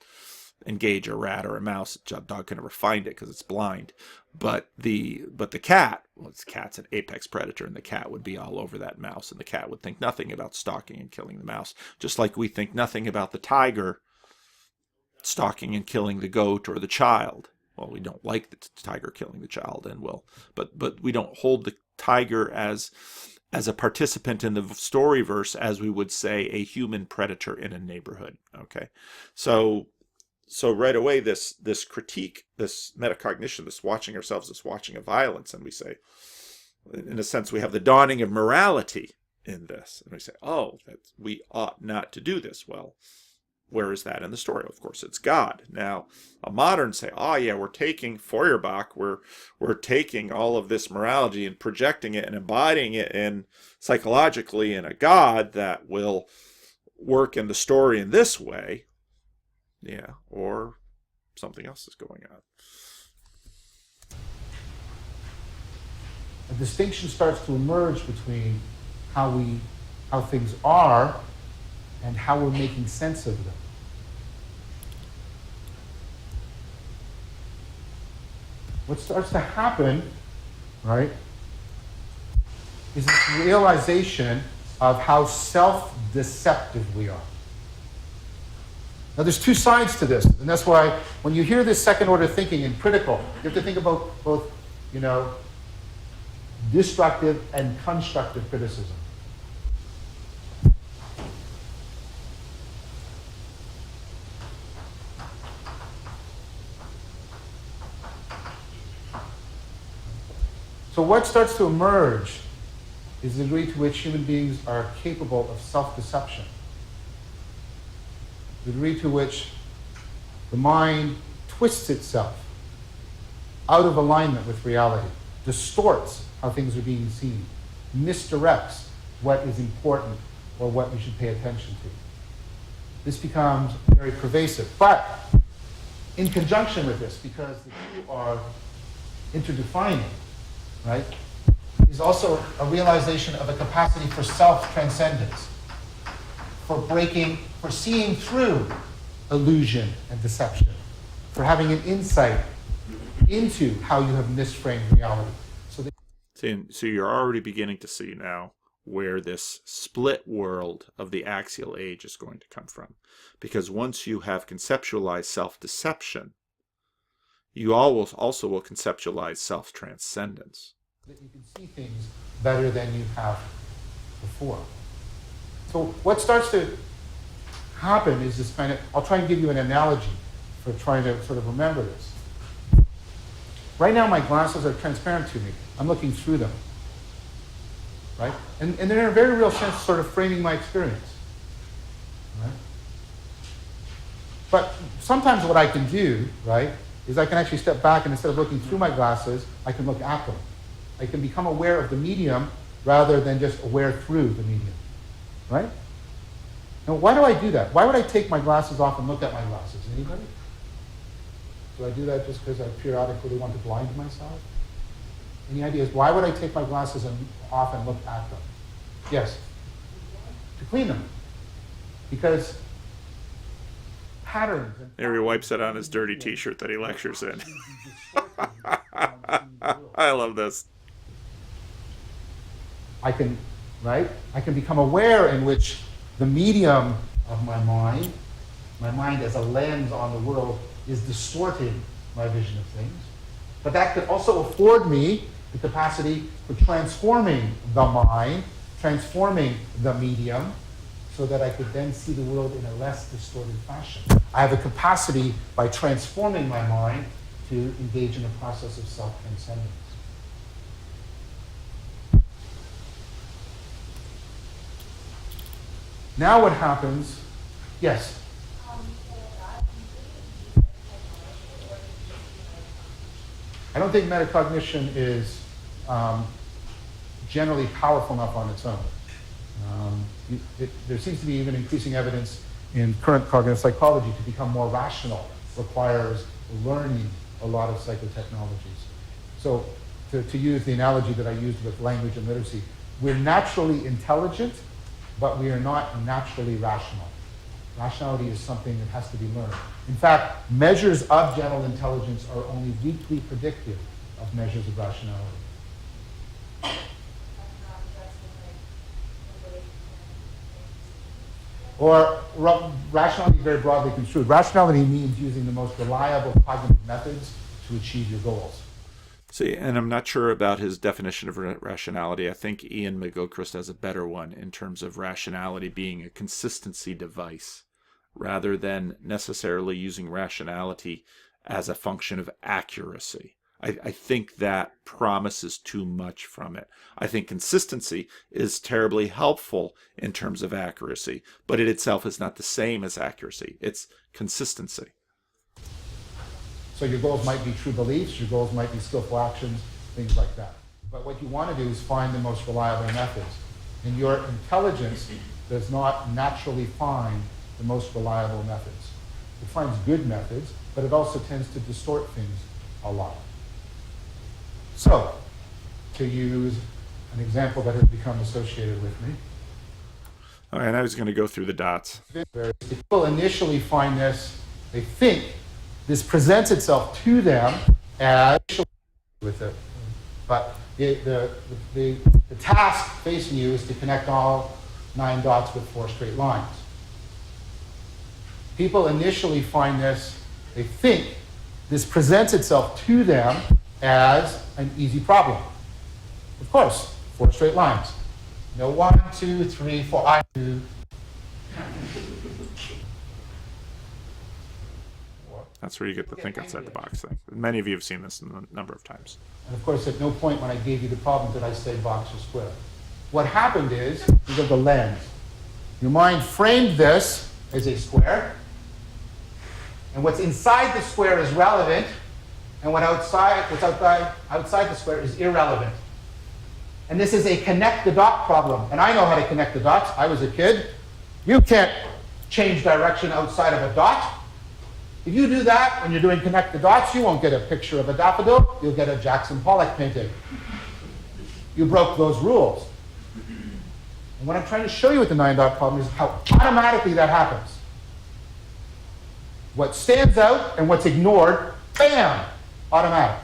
engage a rat or a mouse. The dog can never find it because it's blind. But the cat, well, cat's an apex predator, and the cat would be all over that mouse, and the cat would think nothing about stalking and killing the mouse, just like we think nothing about the tiger stalking and killing the goat or the child. Well, we don't like the tiger killing the child, and but we don't hold the tiger as a participant in the story verse as we would say a human predator in a neighborhood. Okay, so right away this critique, this metacognition, this watching ourselves, this watching of violence, and we say, in a sense, we have the dawning of morality in this, and we say, oh, that we ought not to do this. Well, where is that in the story? Of course, it's God. Now, a modern say, oh yeah, we're taking Feuerbach, we're taking all of this morality and projecting it and embodying it in psychologically in a God that will work in the story in this way. Yeah, or something else is going on. A distinction starts to emerge between how things are and how we're making sense of them. What starts to happen, right, is this realization of how self-deceptive we are. Now, there's two sides to this, and that's why when you hear this second-order thinking and critical, you have to think about both, destructive and constructive criticism. So what starts to emerge is the degree to which human beings are capable of self-deception. The degree to which the mind twists itself out of alignment with reality, distorts how things are being seen, misdirects what is important or what we should pay attention to. This becomes very pervasive. But in conjunction with this, because the two are interdefining, right, is also a realization of a capacity for self-transcendence, for seeing through illusion and deception, for having an insight into how you have misframed reality. So you're already beginning to see now where this split world of the axial age is going to come from. Because once you have conceptualized self-deception, you also will conceptualize self-transcendence. That you can see things better than you have before. So what starts to happen is this kind of, I'll try and give you an analogy for trying to sort of remember this. Right now my glasses are transparent to me. I'm looking through them, right? And they're in a very real sense sort of framing my experience, right? But sometimes what I can do, right, is I can actually step back and instead of looking through my glasses, I can look at them. I can become aware of the medium rather than just aware through the medium, right? Now, why do I do that? Why would I take my glasses off and look at my glasses? Anybody? Do I do that just because I periodically want to blind myself? Any ideas? Why would I take my glasses off and look at them? Yes? To clean them. Because patterns. There he wipes it on his dirty t-shirt that he lectures in. I love this. I can become aware in which the medium of my mind as a lens on the world, is distorting my vision of things. But that could also afford me the capacity for transforming the mind, transforming the medium, so that I could then see the world in a less distorted fashion. I have a capacity, by transforming my mind, to engage in a process of self-transcendence. Now what happens? Yes? I don't think metacognition is generally powerful enough on its own. There seems to be even increasing evidence in current cognitive psychology to become more rational requires learning a lot of psychotechnologies. So to use the analogy that I used with language and literacy, we're naturally intelligent, but we are not naturally rational. Rationality is something that has to be learned. In fact, measures of general intelligence are only weakly predictive of measures of rationality. Or rationality very broadly construed. Rationality means using the most reliable cognitive methods to achieve your goals. See, and I'm not sure about his definition of rationality. I think Ian McGilchrist has a better one in terms of rationality being a consistency device rather than necessarily using rationality as a function of accuracy. I think that promises too much from it. I think consistency is terribly helpful in terms of accuracy, but it itself is not the same as accuracy. It's consistency. So your goals might be true beliefs, your goals might be skillful actions, things like that. But what you want to do is find the most reliable methods. And your intelligence does not naturally find the most reliable methods. It finds good methods, but it also tends to distort things a lot. So, to use an example that has become associated with me. All right, I was going to go through the dots. People initially find this, they think this presents itself to them as with it. But the task facing you is to connect all 9 dots with 4 straight lines. People initially find this, they think this presents itself to them as an easy problem. Of course, 4 straight lines. No 1, 2, 3, 4, I do. That's where you get the think outside the box thing. Many of you have seen this a number of times. And of course, at no point when I gave you the problem did I say box or square. What happened is, think of the lens. Your mind framed this as a square, and what's inside the square is relevant, and what's outside the square is irrelevant. And this is a connect the dot problem. And I know how to connect the dots. I was a kid. You can't change direction outside of a dot. If you do that when you're doing connect the dots, you won't get a picture of a daffodil. You'll get a Jackson Pollock painting. You broke those rules. And what I'm trying to show you with the 9-dot problem is how automatically that happens. What stands out and what's ignored, bam, automatic.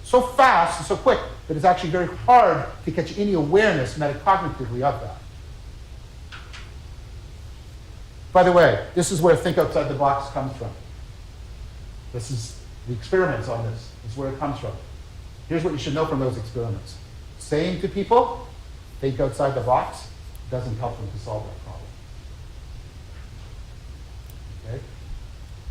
So fast and so quick that it's actually very hard to catch any awareness metacognitively of that. By the way, this is where think outside the box comes from. This is the experiments on this. This is where it comes from. Here's what you should know from those experiments. Saying to people, think outside the box, doesn't help them to solve that problem. Okay?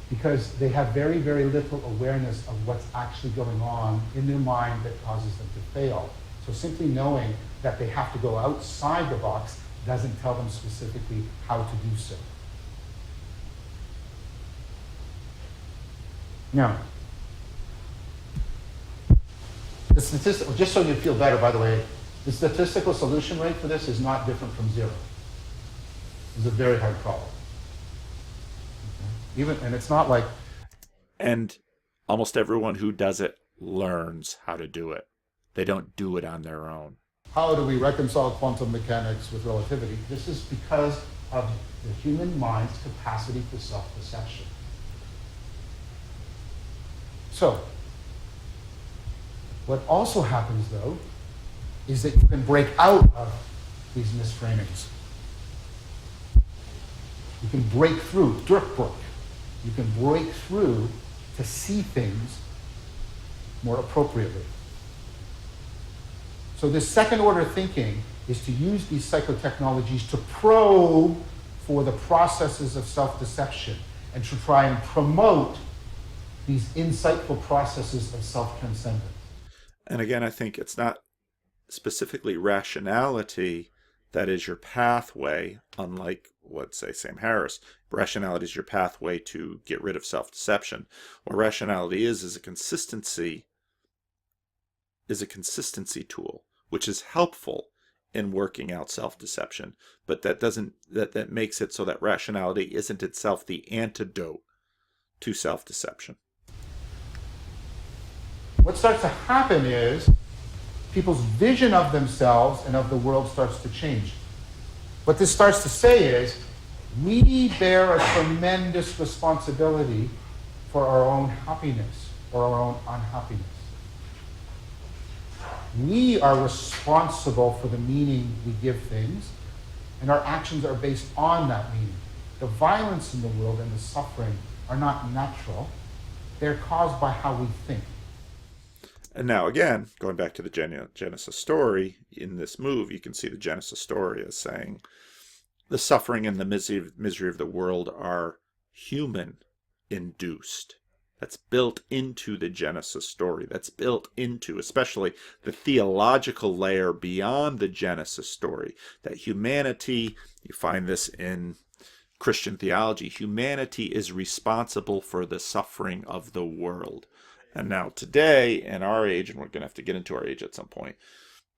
Because they have very, very little awareness of what's actually going on in their mind that causes them to fail. So simply knowing that they have to go outside the box doesn't tell them specifically how to do so. Now, the statistical, just so you feel better, by the way, the statistical solution rate for this is not different from 0. It's a very hard problem. Okay? And it's not like... And almost everyone who does it learns how to do it. They don't do it on their own. How do we reconcile quantum mechanics with relativity? This is because of the human mind's capacity for self-deception. So, what also happens, though, is that you can break out of these misframings. You can break through, Dirkbrook. You can break through to see things more appropriately. So this second order thinking is to use these psychotechnologies to probe for the processes of self-deception and to try and promote these insightful processes of self-transcendence. And again, I think it's not specifically rationality that is your pathway, unlike what, say, Sam Harris. Rationality is your pathway to get rid of self-deception. What rationality is a consistency is a consistency tool, which is helpful in working out self-deception, but that makes it so that rationality isn't itself the antidote to self-deception. What starts to happen is people's vision of themselves and of the world starts to change. What this starts to say is, we bear a tremendous responsibility for our own happiness or our own unhappiness. We are responsible for the meaning we give things, and our actions are based on that meaning. The violence in the world and the suffering are not natural. They're caused by how we think. And now again, going back to the Genesis story, in this move, you can see the Genesis story as saying, the suffering and the misery of the world are human-induced. That's built into the Genesis story. That's built into, especially, the theological layer beyond the Genesis story. That humanity, you find this in Christian theology, humanity is responsible for the suffering of the world. And now today, in our age, and we're going to have to get into our age at some point,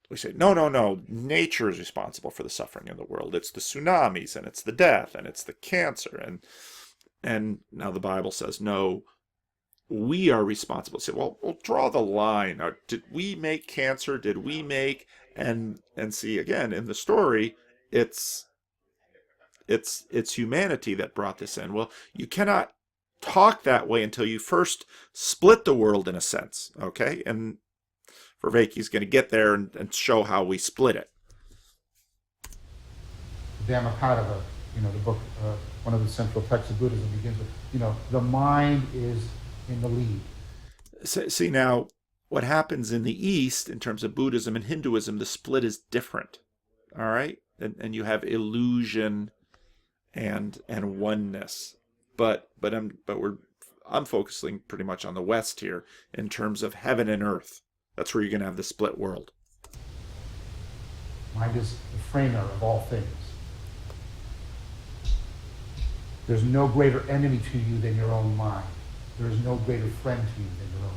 we say, no, nature is responsible for the suffering in the world. It's the tsunamis, and it's the death, and it's the cancer. And now the Bible says, no, we are responsible. Say, well, we'll draw the line. Did we make cancer? Did we make, and see, again, in the story, it's humanity that brought this in. Well, you cannot talk that way until you first split the world in a sense, okay? And Vervaeke is going to get there and show how we split it. Dhammapada, the book, one of the central texts of Buddhism begins with, the mind is in the lead. See now, what happens in the East in terms of Buddhism and Hinduism, the split is different, all right? And you have illusion and oneness. But I'm focusing pretty much on the West here in terms of heaven and earth. That's where you're going to have the split world. Mind is the framer of all things. There's no greater enemy to you than your own mind. There is no greater friend to you than your own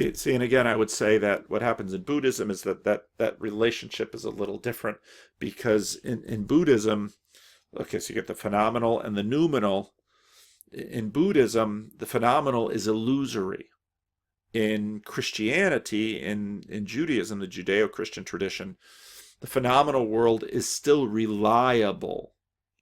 mind. See, and again, I would say that what happens in Buddhism is that relationship is a little different, because in Buddhism, okay, so you get the phenomenal and the noumenal. In Buddhism, the phenomenal is illusory. In Christianity, in Judaism, the Judeo-Christian tradition, the phenomenal world is still reliable.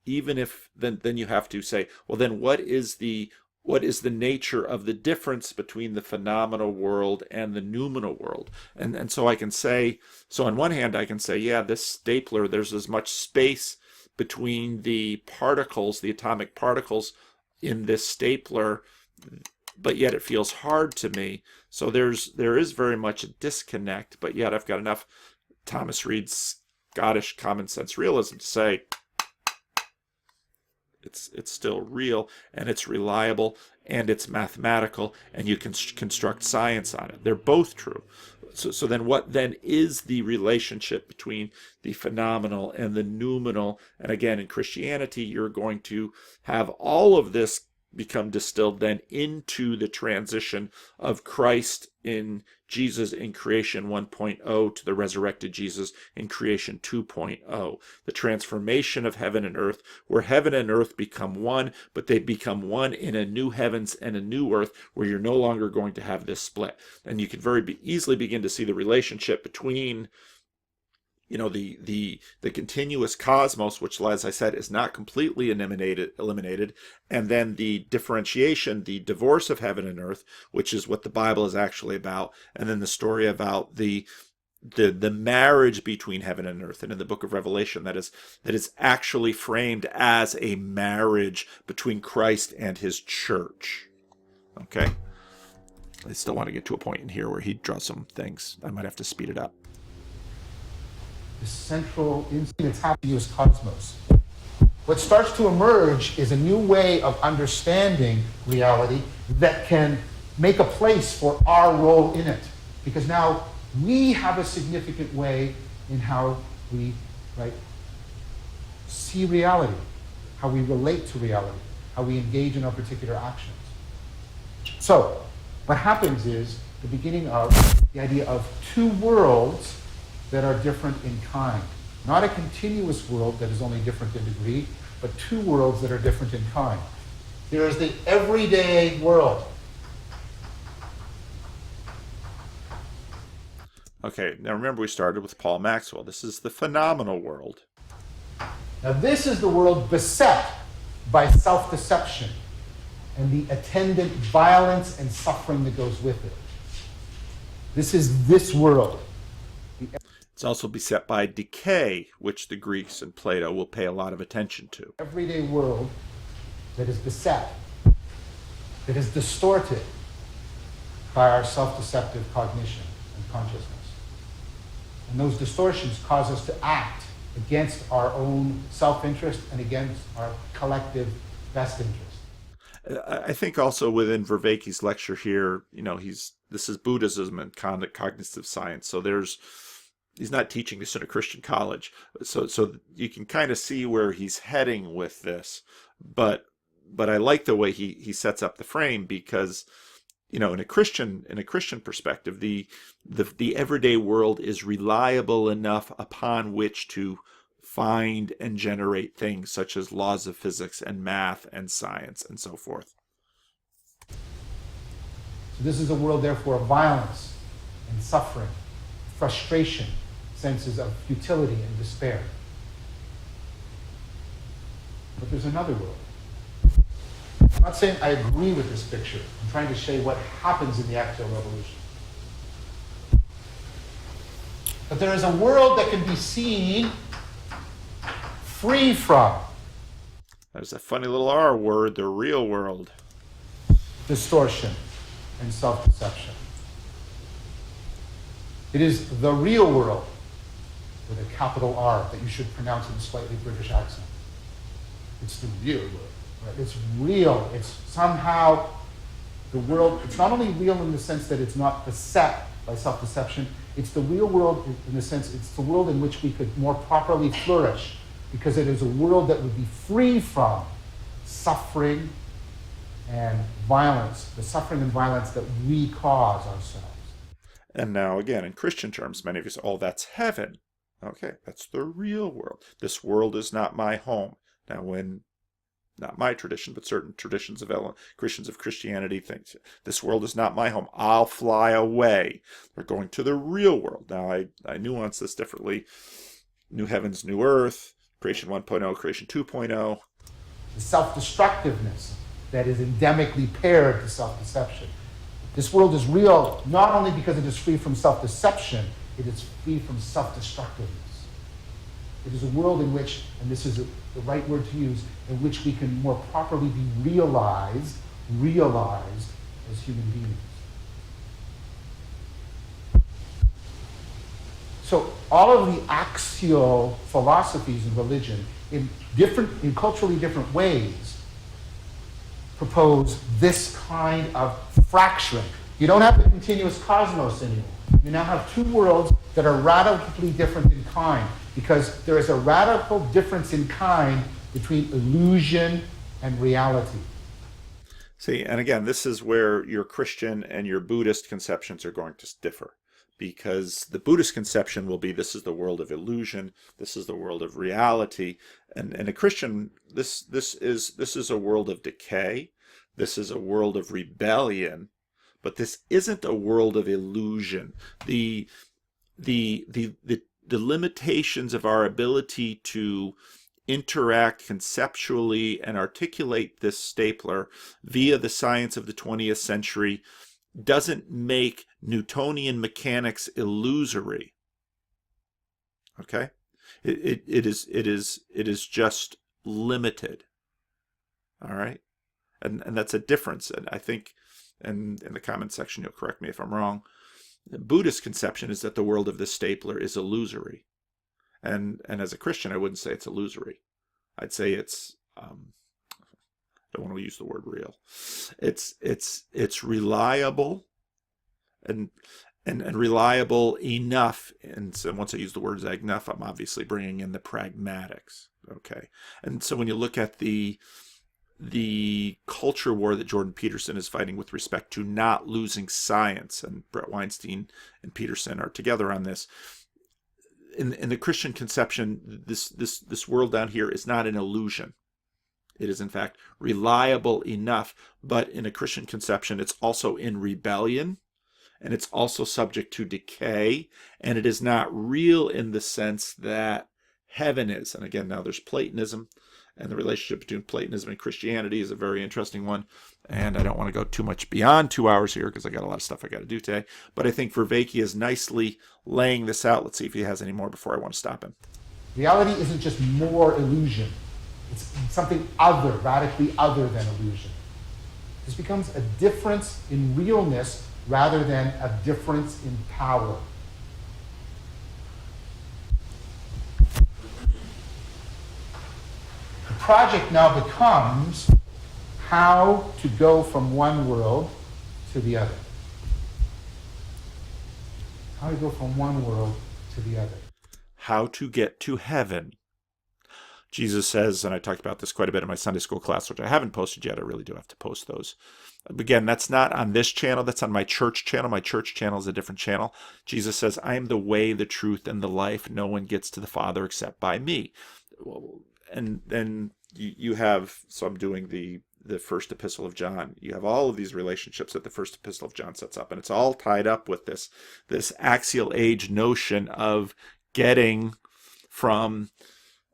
Even if then you have to say, well, then what is the nature of the difference between the phenomenal world and the noumenal world? And so I can say, so on one hand I can say, yeah, this stapler, there's as much space between the particles, the atomic particles in this stapler, but yet it feels hard to me. So there is very much a disconnect, but yet I've got enough Thomas Reid's Scottish common sense realism to say it's still real, and it's reliable, and it's mathematical, and you can construct science on it. They're both true. So then what then is the relationship between the phenomenal and the noumenal? And again, in Christianity, you're going to have all of this become distilled then into the transition of Christ in Jesus in creation 1.0 to the resurrected Jesus in creation 2.0. The transformation of heaven and earth, where heaven and earth become one, but they become one in a new heavens and a new earth, where you're no longer going to have this split. And you can very easily begin to see the relationship between the continuous cosmos, which, as I said, is not completely eliminated, and then the differentiation, the divorce of heaven and earth, which is what the Bible is actually about, and then the story about the marriage between heaven and earth. And in the book of Revelation, that is actually framed as a marriage between Christ and his church. Okay? I still want to get to a point in here where he draws some things. I might have to speed it up. The central instinct that's happening is cosmos. What starts to emerge is a new way of understanding reality that can make a place for our role in it. Because now we have a significant way in how we see reality, how we relate to reality, how we engage in our particular actions. So what happens is the beginning of the idea of two worlds that are different in kind. Not a continuous world that is only different in degree, but two worlds that are different in kind. There is the everyday world. Okay, now remember we started with Paul Maxwell. This is the phenomenal world. Now this is the world beset by self-deception and the attendant violence and suffering that goes with it. This is this world. It's also beset by decay, which the Greeks and Plato will pay a lot of attention to. Everyday world that is beset, that is distorted by our self-deceptive cognition and consciousness. And those distortions cause us to act against our own self-interest and against our collective best interest. I think also within Vervaeke's lecture here, this is Buddhism and cognitive science. So he's not teaching this in a Christian college. So you can kind of see where he's heading with this. But I like the way he sets up the frame because, in a Christian perspective, the everyday world is reliable enough upon which to find and generate things such as laws of physics and math and science and so forth. So this is a world, therefore, of violence and suffering, frustration, senses of futility and despair. But there's another world. I'm not saying I agree with this picture. I'm trying to show you what happens in the axial revolution. But there is a world that can be seen free from There's a funny little R word, the real world. distortion and self-deception. It is the real world with a capital R that you should pronounce in a slightly British accent. It's the real world. Right? It's real. It's somehow the world. It's not only real in the sense that it's not beset by self-deception. It's the real world in the sense it's the world in which we could more properly flourish because it is a world that would be free from suffering and violence, the suffering and violence that we cause ourselves. And now again, in Christian terms, many of you say, oh, that's heaven. Okay, that's the real world. This world is not my home. Now when, not my tradition, but certain traditions of Christians of Christianity think, this world is not my home. I'll fly away. We're going to the real world. Now I nuance this differently. New heavens, new earth, creation 1.0, creation 2.0. The self-destructiveness that is endemically paired to self-deception. This world is real not only because it is free from self-deception, it is free from self-destructiveness. It is a world in which, and this is the right word to use, in which we can more properly be realized as human beings. So all of the axial philosophies in religion, in culturally different ways, propose this kind of fracturing. You don't have the continuous cosmos anymore. You now have two worlds that are radically different in kind because there is a radical difference in kind between illusion and reality. See, and again, this is where your Christian and your Buddhist conceptions are going to differ. Because the Buddhist conception will be this is the world of illusion, this is the world of reality, and a Christian this is a world of decay, this is a world of rebellion, but this isn't a world of illusion. The limitations of our ability to interact conceptually and articulate this stapler via the science of the 20th century doesn't make Newtonian mechanics illusory. Okay? It is just limited. All right? And that's a difference. And I think, and in the comment section you'll correct me if I'm wrong, the Buddhist conception is that the world of this stapler is illusory. And as a Christian, I wouldn't say it's illusory. I'd say it's I don't want to use the word real. It's reliable and reliable enough. And so once I use the word enough, I'm obviously bringing in the pragmatics. Okay. And so when you look at the the culture war that Jordan Peterson is fighting with respect to not losing science, and Brett Weinstein and Peterson are together on this. In the Christian conception, this world down here is not an illusion. It is, in fact, reliable enough, but in a Christian conception, it's also in rebellion, and it's also subject to decay, and it is not real in the sense that heaven is. And again, now there's Platonism, and the relationship between Platonism and Christianity is a very interesting one, and I don't want to go too much beyond 2 hours here because I got a lot of stuff I got to do today, but I think Vervaeke is nicely laying this out. Let's see if he has any more before I want to stop him. Reality isn't just more illusion. It's something other, radically other than illusion. This becomes a difference in realness rather than a difference in power. The project now becomes how to go from one world to the other. How to go from one world to the other. How to get to heaven. Jesus says, and I talked about this quite a bit in my Sunday school class, which I haven't posted yet. I really do have to post those. Again, that's not on this channel. That's on my church channel. My church channel is a different channel. Jesus says, I am the way, the truth, and the life. No one gets to the Father except by me. And then you have, so I'm doing the first epistle of John. You have all of these relationships that the first epistle of John sets up. And it's all tied up with this axial age notion of getting from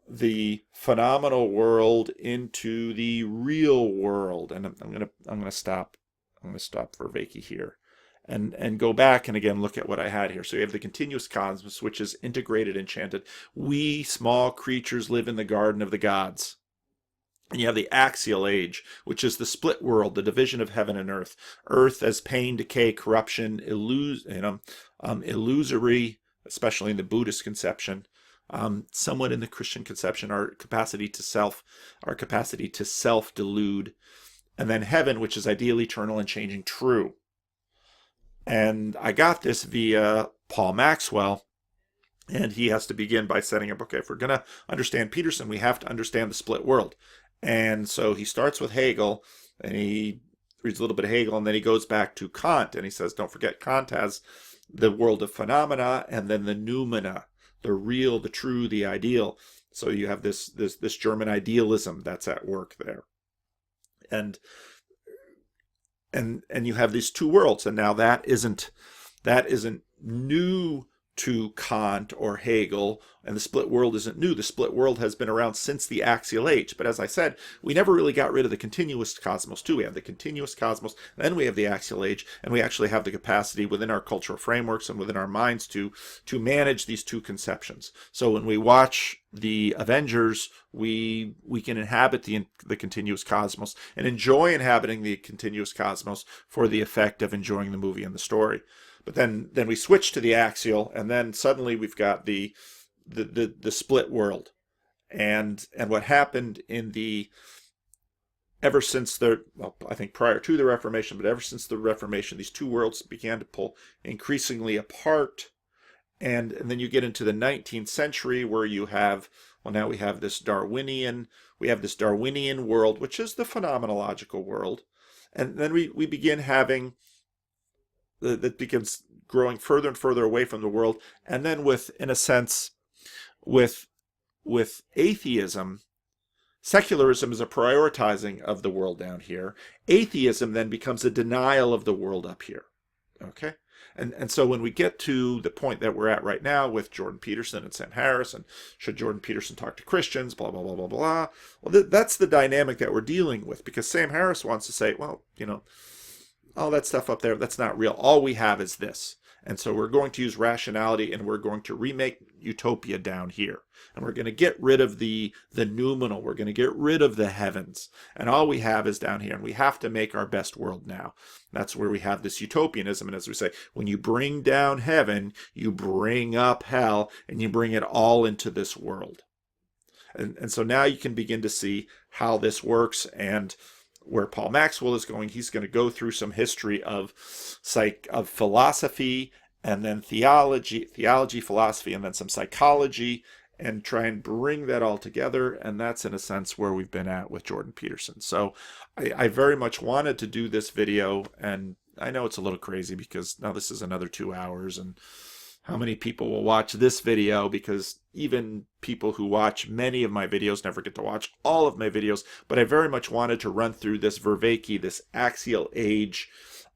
the phenomenal world into the real world. And I'm gonna stop Vervaeke here and go back and again look at what I had here. So you have the continuous cosmos, which is integrated, enchanted. We small creatures live in the garden of the gods. And you have the axial age, which is the split world, the division of heaven and earth. Earth as pain, decay, corruption, illusory, especially in the Buddhist conception. Somewhat in the Christian conception, our capacity to self-delude, and then heaven, which is ideal, eternal, and changing true. And I got this via Paul Maxwell, and he has to begin by setting up, okay, if we're going to understand Peterson, we have to understand the split world. And so he starts with Hegel, and he reads a little bit of Hegel, and then he goes back to Kant, and he says, don't forget, Kant has the world of phenomena, and then the noumena, the real, the true, the ideal. So you have this German idealism that's at work there, and you have these two worlds, and now that isn't new to Kant or Hegel, and the split world isn't new. The split world has been around since the axial age. But as I said, we never really got rid of the continuous cosmos too. We have the continuous cosmos, then we have the axial age, and we actually have the capacity within our cultural frameworks and within our minds to manage these two conceptions. So when we watch the Avengers, we can inhabit the continuous cosmos and enjoy inhabiting the continuous cosmos for the effect of enjoying the movie and the story. But then we switch to the axial, and then suddenly we've got the split world, and what happened ever since I think prior to the Reformation, but ever since the Reformation, these two worlds began to pull increasingly apart, and then you get into the 19th century where you have, well, now we have this Darwinian world, which is the phenomenological world, and then we begin having that begins growing further and further away from the world. And then with atheism, secularism is a prioritizing of the world down here. Atheism then becomes a denial of the world up here. Okay? And so when we get to the point that we're at right now with Jordan Peterson and Sam Harris, and should Jordan Peterson talk to Christians, blah, blah, blah, blah, blah. Well, that's the dynamic that we're dealing with, because Sam Harris wants to say, well, all that stuff up there, that's not real. All we have is this. And so we're going to use rationality, and we're going to remake utopia down here. And we're going to get rid of the noumenal. We're going to get rid of the heavens. And all we have is down here. And we have to make our best world now. That's where we have this utopianism. And as we say, when you bring down heaven, you bring up hell, and you bring it all into this world. And so now you can begin to see how this works, and where Paul Maxwell is going. He's going to go through some history of philosophy, and then theology, philosophy, and then some psychology, and try and bring that all together. And that's in a sense where we've been at with Jordan Peterson. So I very much wanted to do this video, and I know it's a little crazy because now this is another 2 hours, and how many people will watch this video, because even people who watch many of my videos never get to watch all of my videos. But I very much wanted to run through this Vervaeke, this axial age,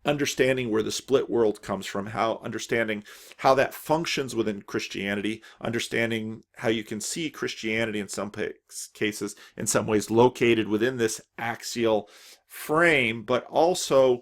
understanding where the split world comes from, understanding how that functions within Christianity, understanding how you can see Christianity in some cases, in some ways located within this axial frame, but also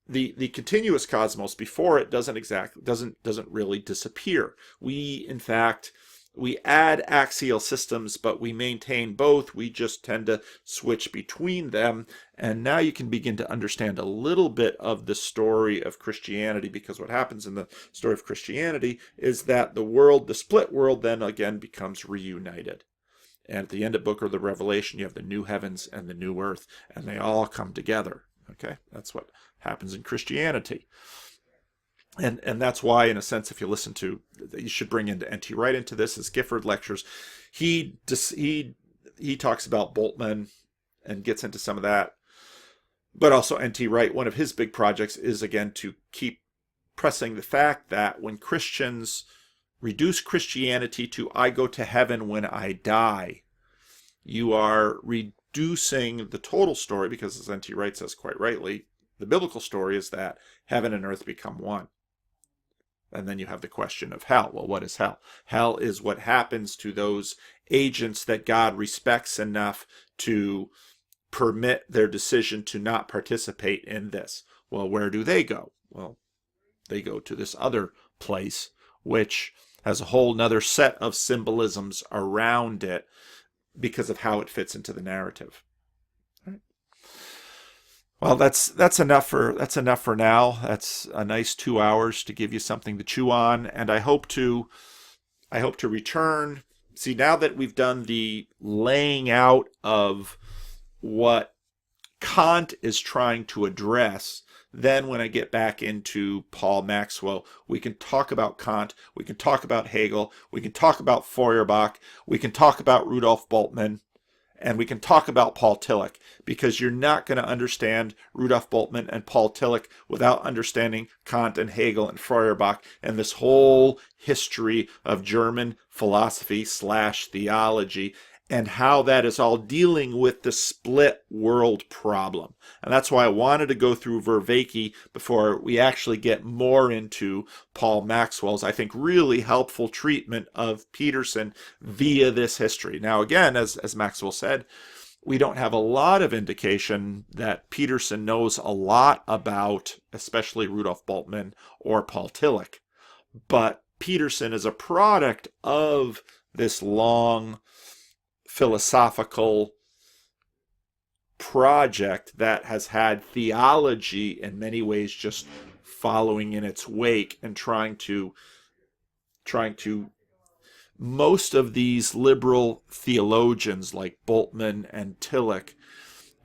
the continuous cosmos before it doesn't really disappear. We, in fact, we add axial systems, but we maintain both. We just tend to switch between them. And now you can begin to understand a little bit of the story of Christianity, because what happens in the story of Christianity is that the split world, then again becomes reunited. And at the end of Book of the Revelation, you have the new heavens and the new earth, and they all come together. Okay, that's what happens in Christianity. And that's why, in a sense, if you listen to, you should bring into N.T. Wright into this, his Gifford lectures. He talks about Boltzmann and gets into some of that. But also N.T. Wright, one of his big projects is, again, to keep pressing the fact that when Christians reduce Christianity to I go to heaven when I die, you are reducing the total story, because as N.T. Wright says quite rightly, the biblical story is that heaven and earth become one. And then you have the question of hell. Well, what is hell? Hell is what happens to those agents that God respects enough to permit their decision to not participate in this. Well, where do they go? Well, they go to this other place, which has a whole nother set of symbolisms around it because of how it fits into the narrative. Well, that's enough for now. That's a nice 2 hours to give you something to chew on, and I hope to return. See, now that we've done the laying out of what Kant is trying to address, then when I get back into Paul Maxwell, we can talk about Kant, we can talk about Hegel, we can talk about Feuerbach, we can talk about Rudolf Bultmann, and we can talk about Paul Tillich, because you're not going to understand Rudolf Bultmann and Paul Tillich without understanding Kant and Hegel and Feuerbach and this whole history of German philosophy / theology, and how that is all dealing with the split world problem. And that's why I wanted to go through Vervaeke before we actually get more into Paul Maxwell's, I think, really helpful treatment of Peterson via this history. Now, again, as Maxwell said, we don't have a lot of indication that Peterson knows a lot about, especially Rudolf Bultmann or Paul Tillich. But Peterson is a product of this long philosophical project that has had theology in many ways just following in its wake and trying to most of these liberal theologians like Bultmann and Tillich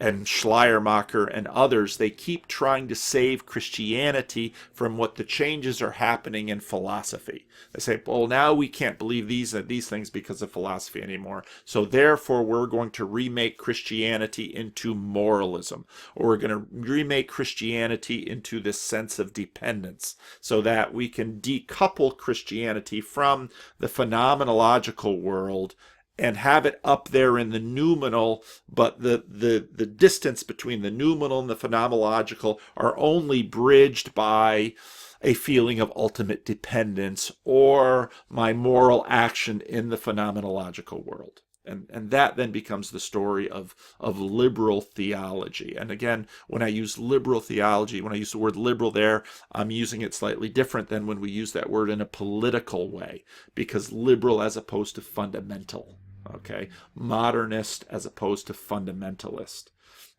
and Schleiermacher and others, they keep trying to save Christianity from what the changes are happening in philosophy. They say, well, now we can't believe these things because of philosophy anymore, so therefore we're going to remake Christianity into moralism, or we're going to remake Christianity into this sense of dependence, so that we can decouple Christianity from the phenomenological world and have it up there in the noumenal, but the distance between the noumenal and the phenomenological are only bridged by a feeling of ultimate dependence or my moral action in the phenomenological world. And that then becomes the story of liberal theology. And again, when I use liberal theology, when I use the word liberal there, I'm using it slightly different than when we use that word in a political way, because liberal as opposed to fundamental. Okay, modernist as opposed to fundamentalist.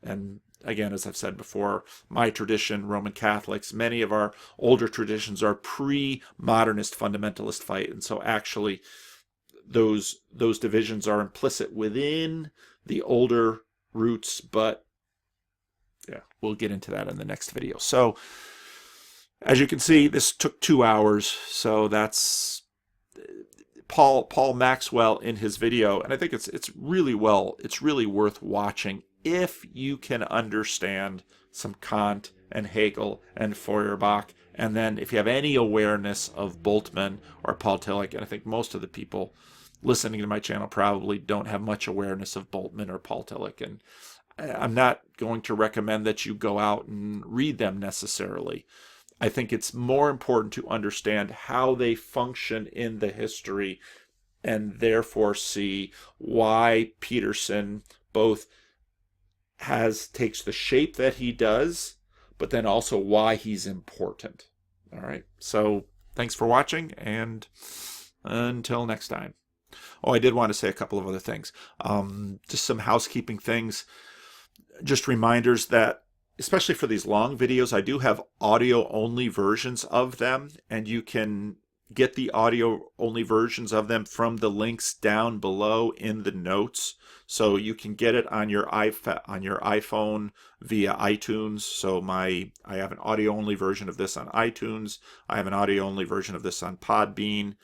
And again, as I've said before, my tradition, Roman Catholics, many of our older traditions are pre-modernist fundamentalist fight, and so actually those divisions are implicit within the older roots, but yeah, we'll get into that in the next video. So as you can see, this took 2 hours, so that's Paul Maxwell in his video, and I think it's really worth watching if you can understand some Kant and Hegel and Feuerbach, and then if you have any awareness of Bultmann or Paul Tillich, and I think most of the people listening to my channel probably don't have much awareness of Bultmann or Paul Tillich, and I'm not going to recommend that you go out and read them necessarily. I think it's more important to understand how they function in the history and therefore see why Peterson both takes the shape that he does, but then also why he's important. All right. So thanks for watching, and until next time. Oh, I did want to say a couple of other things. Just some housekeeping things. Just reminders that, especially for these long videos, I do have audio-only versions of them, and you can get the audio-only versions of them from the links down below in the notes. So you can get it on your iPhone via iTunes. So I have an audio-only version of this on iTunes. I have an audio-only version of this on Podbean.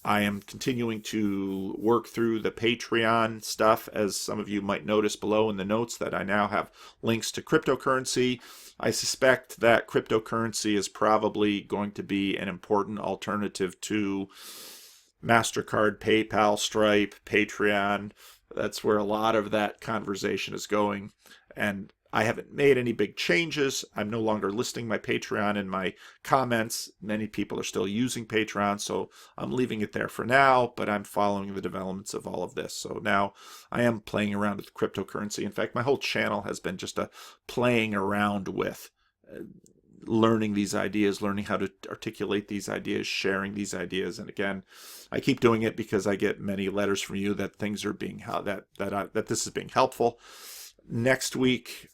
I am continuing to work through the Patreon stuff, as some of you might notice below in the notes that I now have links to cryptocurrency. I suspect that cryptocurrency is probably going to be an important alternative to MasterCard, PayPal, Stripe, Patreon. That's where a lot of that conversation is going. And I haven't made any big changes. I'm no longer listing my Patreon in my comments. Many people are still using Patreon, so I'm leaving it there for now, but I'm following the developments of all of this. So now I am playing around with cryptocurrency. In fact, my whole channel has been just a playing around with learning these ideas, learning how to articulate these ideas, sharing these ideas. And again, I keep doing it because I get many letters from you that things are being that this is being helpful. Next week,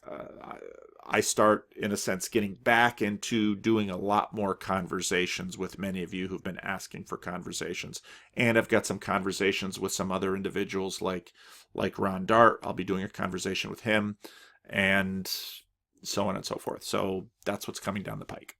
I start, in a sense, getting back into doing a lot more conversations with many of you who've been asking for conversations. And I've got some conversations with some other individuals like Ron Dart. I'll be doing a conversation with him, and so on and so forth. So that's what's coming down the pike.